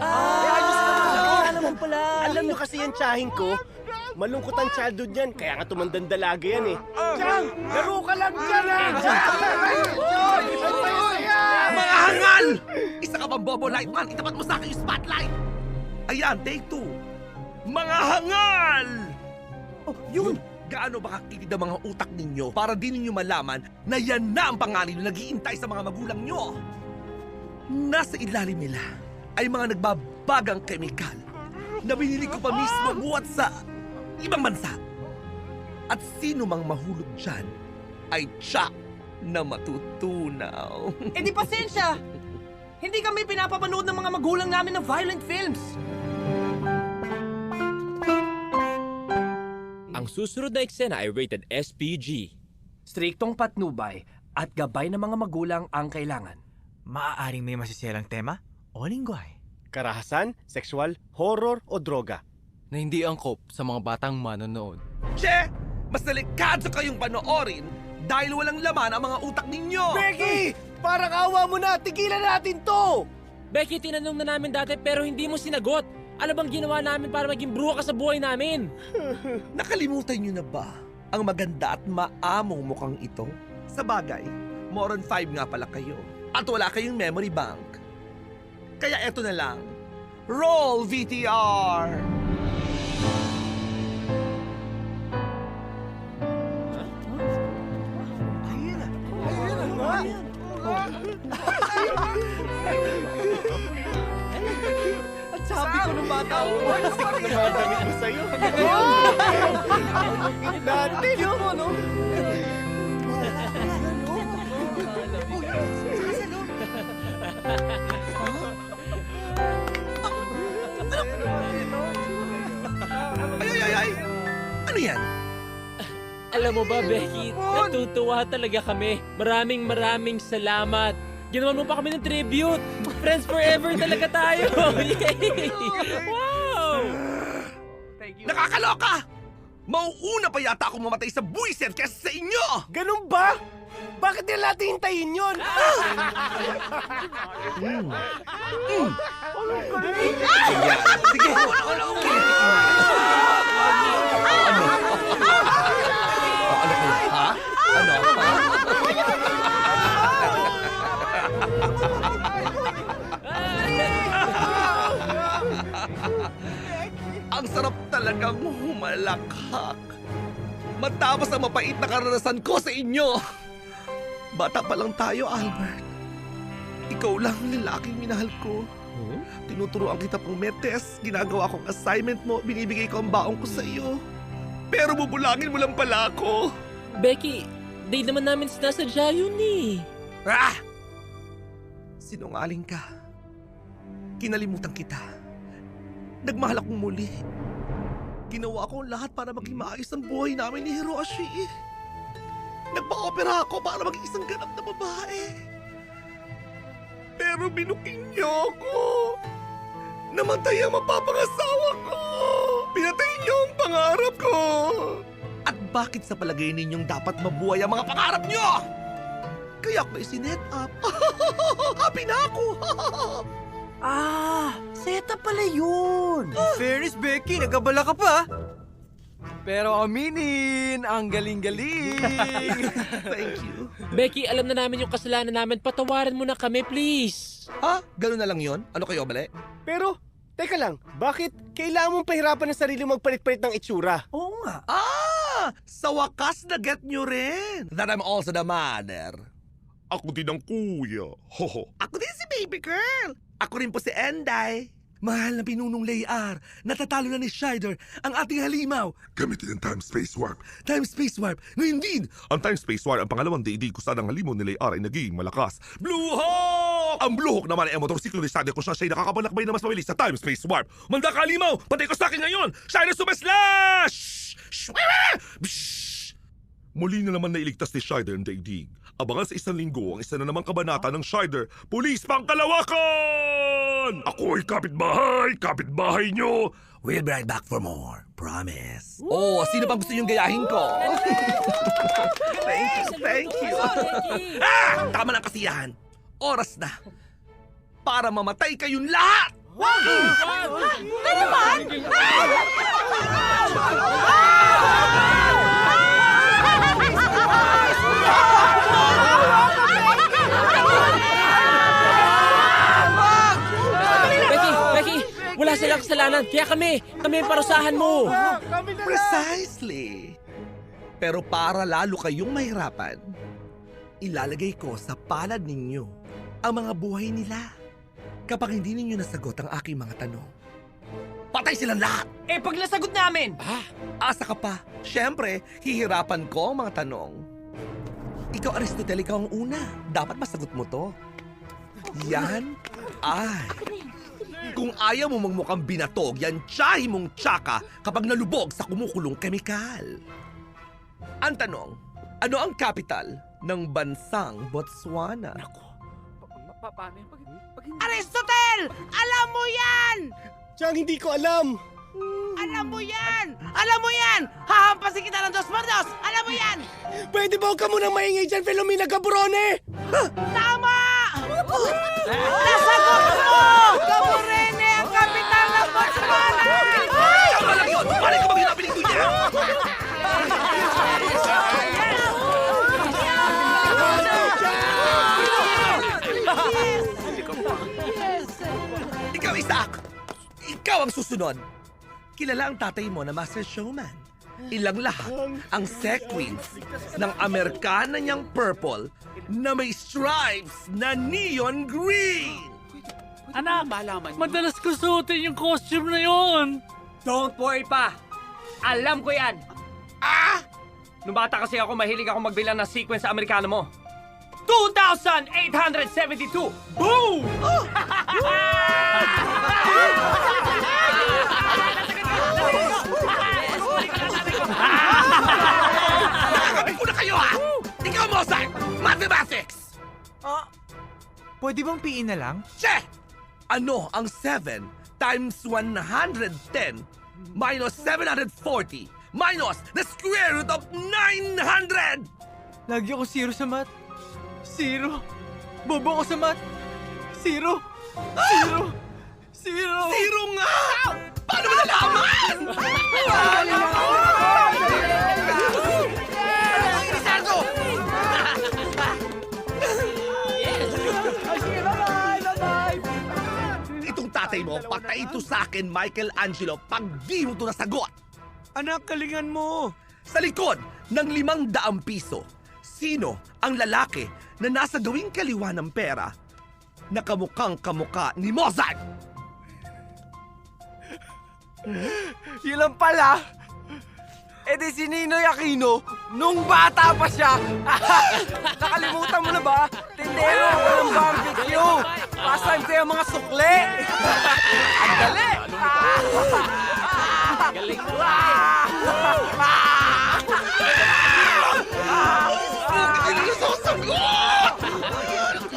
Naman pala. Alam nyo kasi yan tsahin ko, malungkot ang childhood yan, kaya nga tumandang dalaga yan eh. Chang! Laro ka lang dyan ah! Mga hangal! Isa ka bang bobo lightman? Itapat mo sa akin yung spotlight! Ayan, take 2. Mga hangal! Oh, yun! Gaano ba kakitid ang mga utak ninyo para di ninyo malaman na yan na ang pangalan na nag-iintay sa mga magulang nyo? Nasa ilalim nila ay mga nagbabagang kemikal na binili ko pa mismo buhat sa ibang bansa. At sino mang mahulog dyan ay tiyak na matutunaw. Eh di pasensya! Hindi kami pinapapanood ng mga magulang namin ng violent films. Ang susunod na eksena ay rated SPG. Striktong patnubay at gabay ng mga magulang ang kailangan. Maaaring may masiselang tema o lingwahe. Karahasan, sexual, horror o droga. Na hindi angkop sa mga batang manonood. Che! Mas delikado kayong panoorin dahil walang laman ang mga utak ninyo! Becky! Parang awa mo na! Tigilan natin to! Becky, tinanong na namin dati pero hindi mo sinagot. Ano bang ginawa namin para maging bruha ka sa buhay namin? Nakalimutan nyo na ba ang maganda at maamong mukhang ito? Sa bagay, Moron 5 nga pala kayo. At wala kayong memory bank. Kaya eto na lang. Roll VTR! bata mo. Sige na mga damit mo sa'yo. Dati, no? Ay! Ano yan? Alam mo ba, Becky, natutuwa talaga kami. Maraming salamat. Ginawan mo pa kami ng tribute. Friends forever talaga tayo. Yay! Wow! Nakakaloka! Mauuna pa yata akong mamatay sa buwisit kaysa sa inyo! Ganun ba? Bakit nila natin hintayin yun? Sige! Ha? Ano? Ang sarap talagang humalakhak. Matapos ang mapait na karanasan ko sa inyo. Bata pa lang tayo, Albert. Ikaw lang ang lalaking minahal ko. Tinuturoan kita pang metes, ginagawa kong assignment mo, binibigay ko ang baong ko sa iyo. Pero bubulangin mo lang pala ako. Becky, di naman namin sinasadya yun eh. Ah! Sinungaling ka. Kinalimutan kita. Nagmahal akong muli. Ginawa ko ang lahat para maging maayos ang buhay namin ni Hiroshi. Nagpa-opera ako para maging isang ganap na babae. Pero binuking niyo ako. Namatay ang mapapangasawa ko. Pinatay niyo ang pangarap ko. At bakit sa palagay ninyong dapat mabuhay ang mga pangarap niyo? Kaya ako isinet up. Happy na ako. Setup pala yun. Fairness, Becky, nagabala ka pa. Pero aminin, ang galing-galing. Thank you. Becky, alam na namin yung kasalanan namin. Patawarin mo na kami, please. Ha? Ganun na lang yon? Ano kayo, mali? Pero, teka lang, bakit kailangan mong pahirapan ng sarili magpalit-palit ng itsura? Oo nga. Sa wakas na get nyo rin. That I'm also the mother. Ako din ang kuya. Hoho. Ako din si baby girl. Ako rin po si Enday. Mahal na pinunong Layar. Natatalo na ni Shider ang ating halimaw. Gamitin ang time-space warp. Time-space warp. Ngayon din. Ang time-space warp ang pangalawang daigdig kung saan ang halimaw ni Layar ay naging malakas. Blue Hawk! Ang Blue Hawk naman ay motorsiklo ni Shider kung siya'y nakakapanakbay na mas mabilis sa time-space warp. Manda ka halimaw! Patay ko sa akin ngayon! Shider Super Slash! Muli na naman nailigtas ni Shider ang daigdig. Abangan sa isang linggo ang isa na namang kabanata ng Shider, Pulis Pangkalawakan! Ako ay kapitbahay nyo! We'll be right back for more. Promise. Oh, sino pang gusto niyong gayahin ko? Thank you. Tama ng kasiyahan. Oras na. Para mamatay kayong lahat! Na naman? Becky, wala silang kasalanan. Kaya kami ang parusahan mo. Precisely. Pero para lalo kayong mahirapan, ilalagay ko sa palad ninyo ang mga buhay nila. Kapag hindi ninyo nasagot ang aking mga tanong, patay silang lahat! Pag nasagot namin! Asa ka pa? Siyempre, hihirapan ko ang mga tanong. Ikaw, Aristotle, ikaw ang una. Dapat masagot mo to. Yan ay... Kung ayaw mo magmukhang binatog, yan tiyahi mong tsaka kapag nalubog sa kumukulong kemikal. Ang tanong, ano ang capital ng bansang Botswana? Aristotle! Alam mo yan! Chang, hindi ko alam. Alam mo yan! Alam mo yan! Hahampasin kita ng 2 por 2! Alam mo yan! Pwede ba huwag ka munang maingay dyan, Filomena Gaborone? Tama! Nasagot mo! Gaborone ang kapital ng Botswana! Tama lang yun! Paano ka mag-hinapin ito niya? Ikaw, Isaac! Ikaw ang susunod! Kilala ang tatay mo na Master Showman. Ilang lahat ang sequins ng Amerikana niyang purple na may stripes na neon green. Anak, malaman mo. madalas ko suotin yung costume na yon. Don't worry pa. Alam ko yan. Nung bata kasi ako, mahilig ako magbilang ng sequence sa Amerikano mo. 2,872! Boom! Nakakabit ko na kayo ha! Ikaw, Mozart! Mathematics! Pwede bang PE na lang? Che! Ano ang 7 times 110 minus 740 minus the square root of 900? Lagi ako 0 sa math. 0. Bobo ako sa math. 0. 0. 0. 0 nga! Paano mo nalaman? Itong tatay mo, patay ito sa akin, Michelangelo, pag di mo ito nasagot. Anak, kalingan mo. Sa likod ng 500 piso, sino ang lalaki na nasa gawing kaliwa ng pera na kamukhang kamuka ni Mozart? Yun lang pala. E di si Ninoy Aquino, nung bata pa siya. Nakalimutan mo na ba? Tindero ako ng barbecue. Pasan ko yung mga sukli. Ang dali. Galing mo.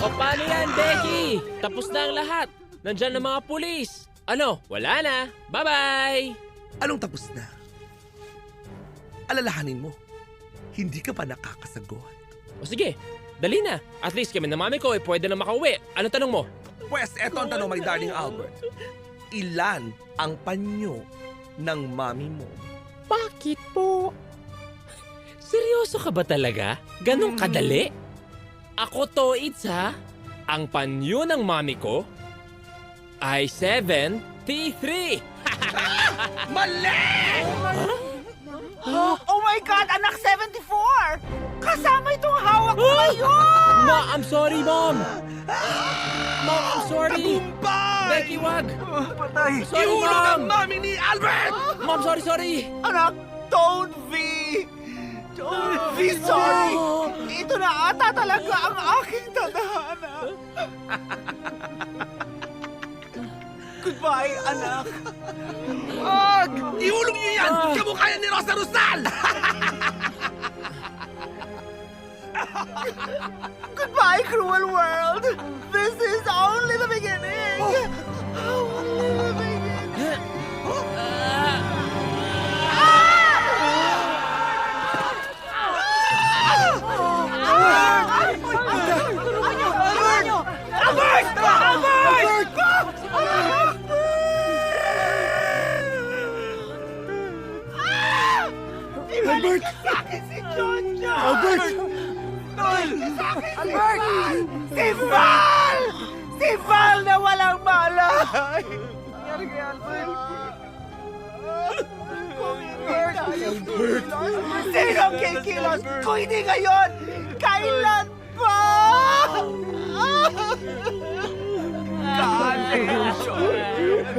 O paano yan, Becky? Tapos na ang lahat. Nandyan ang mga pulis. Ano? Wala na. Bye-bye! Anong tapos na? Alalahanin mo, hindi ka pa nakakasagot. O sige, dali na. At least kami na mami ko pwede na makauwi. Ano tanong mo? Pwes, eto ang tanong, my darling Albert. Ilan ang panyo ng mami mo? Bakit po? Seryoso ka ba talaga? Ganon kadali? Ako to, Itza. Ang panyo ng mami ko ay 73. Mali! Oh my God, anak 74! Kasama itong hawak ko ngayon! Ma, I'm sorry, Mom! Mom, I'm sorry! Tagumpay! Becky, wag! Patay! Sorry, Ihulog ang Mom! mami ni Albert! Mom, sorry! Anak, don't be! Don't be sorry! Ito na ata talaga ang aking tadhana. Goodbye, anak. Wag! Ihulog niyo yan! Kamukha yan ni Rosa Rosal! Goodbye, cruel world! This is only the beginning! Only the beginning! Albert! Si Jojo! Albert! Albert! Si Val! Si Val na walang malay! Nangyari kay Albert? Albert! Sinong kikilos? Kung hindi ngayon, kailan pa?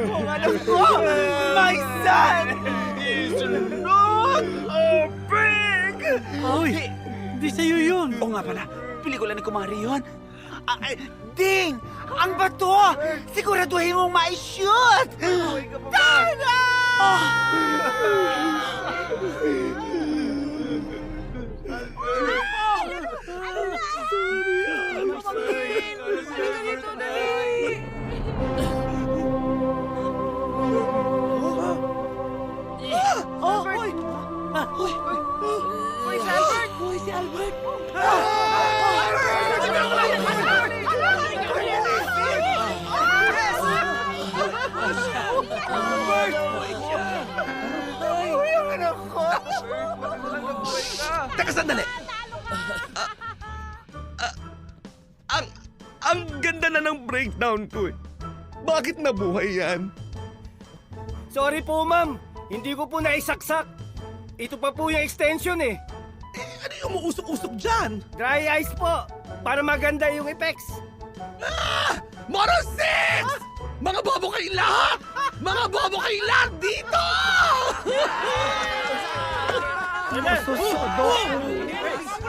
Kung ano ko, my son is not a pig! Uy, di sa'yo yun. Oo nga pala, pelikula ni Kumari yun. Ding! Ang bato! Siguraduhin mong ma-shoot! Tara! Uy, si Albert! Uy, si Albert! Uy, ang anak ko! Teka, sandali! Ang ganda na ng breakdown ko eh. Bakit nabuhay yan? Sorry po, ma'am. Hindi ko po naisaksak. Ito pa po yung extension eh. Ano yung umuusok-usok dyan? Dry ice po. Para maganda yung effects. Moron 6! Mga bobo kayong lahat dito! Masasado ko.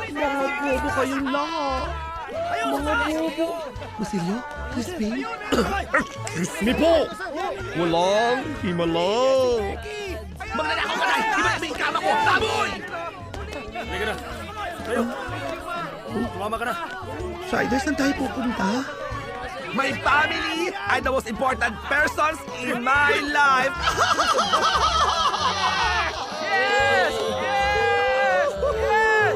Mga bobo kayong lahat. Mga bobo. Basilio? Crispin? Excuse me po! Walang himala! Magnanakaw ka na! Iba't may kama ko! Baboy! Halika na. Tayo. Tumama ka na. Shiders, saan tayo pupunta? My family are the most important persons in my life! Yes! Yes! Yes!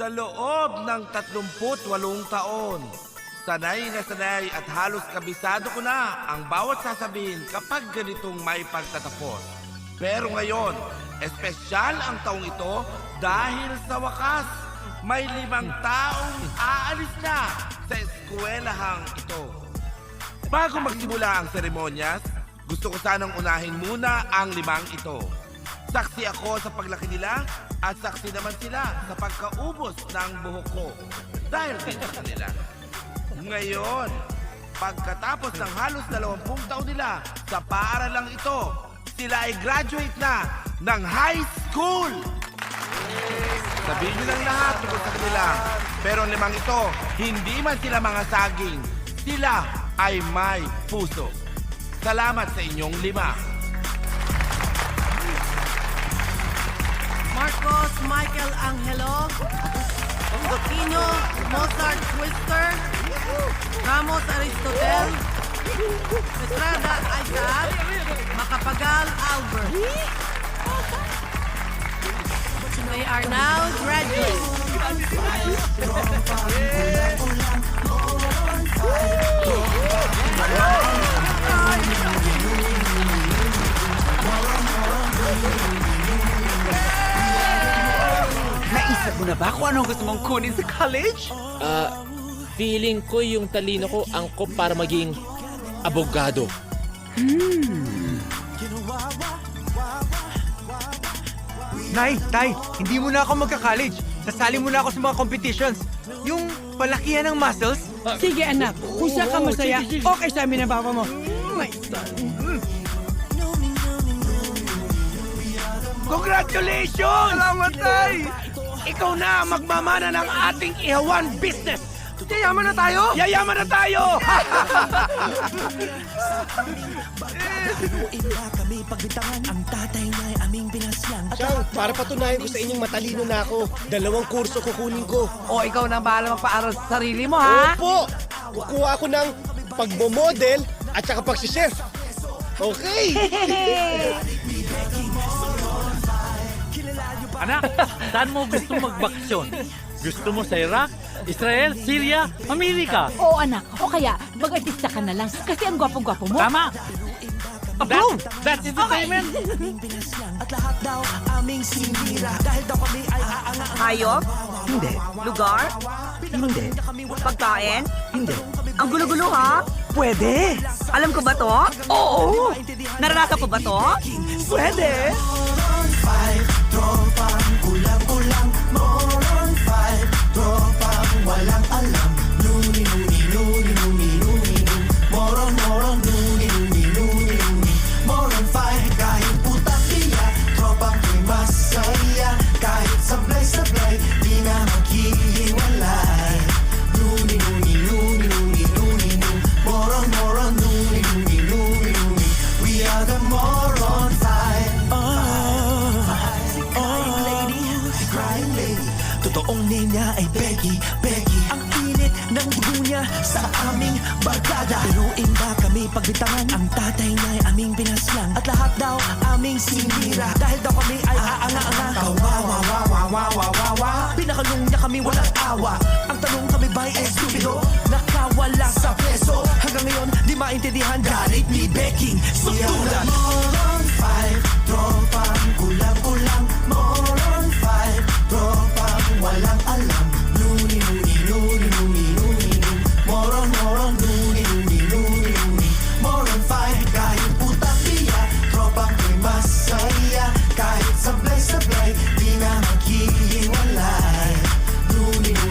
Sa loob ng 38 taon, sanay na sanay at halos kabisado ko na ang bawat sasabihin kapag ganitong may pagtatapos. Pero ngayon, espesyal ang taong ito dahil sa wakas, may 5 taong aalis na sa eskwelahang ito. Bago magsimula ang seremonyas, gusto ko sanang unahin muna ang 5 ito. Saksi ako sa paglaki nila at saksi naman sila sa pagkaubos ng buhok ko dahil din sa kanila. Ngayon, pagkatapos ng halos 20 taon nila sa paaralang ito, sila ay graduate na ng high school! Sabihin nyo ng lahat tungkol sa kanila, pero ang 5 ito, hindi man sila mga saging, sila ay may puso. Salamat sa inyong 5. Marcos Michael Angelo, Gotino Mozart Twister, Ramos Aristotel, Estrada Isaac, Macapagal Albert. They are now graduates. Naisip mo na ba kung anong gusto mong kunin sa college? Feeling ko yung talino ko angkop para maging abogado. Nay, Tay, hindi mo na ako magka-college. Sasali mo na ako sa mga competitions. Yung palakihan ng muscles. Sige anak, kung saan ka masaya, okay sa amin ang papa mo. My son. Congratulations! Salamat, Tay! Ikaw na ang magmamana ng ating ihawan business! Yayaman na tayo? Yayaman na tayo! Chang, para patunayan ko sa inyong matalino na ako, 2 kurso kukunin ko. O ikaw na ang bahala magpaaral sa sarili mo, ha? Opo! Kukuha ako ng pagmomodel at saka pagsichef. Okay! Anak, saan mo gusto magbakasyon? Gusto mo sa Iraq, Israel, Syria, Amerika? Oo anak, o kaya mag-artista ka na lang kasi ang gwapo-gwapo mo. Tama! Approve! That's entertainment! Hayop? Hindi. Lugar? Hindi. Pagkain? Hindi. Ang gulo-gulo, ha? Pwede. Alam ko ba to? Oo. Naranasan ko ba to? Pwede. Tropang kulang-kulang, Moron 5. Tropang walang alam, nuni-nuni-nuni-nuni-nuni. Moron, nuni-nuni-nuni-nuni. Moron 5, kahit putang iya. Tropang ko'y masaya, kahit sablay-sablay, di na maghihiwalay. Nuni-nuni-nuni-nuni-nuni. Moron, nuni-nuni-nuni-nuni. We are the Moron 5. Totoong name niya ay Becky, Becky. Ang init ng dugo niya sa aming barkada. Biruin ba kami pagbitangan? Ang tatay niya ay aming pinaslang. At lahat daw aming sinira. Dahil daw kami ay aanga-anga. Kawawa. Pinakalong niya kami walang awa. Ang tanong kami ba'y estupido? Nakawala sa preso. Hanggang ngayon di maintindihan galit ni Becky. Susulat Moron 5.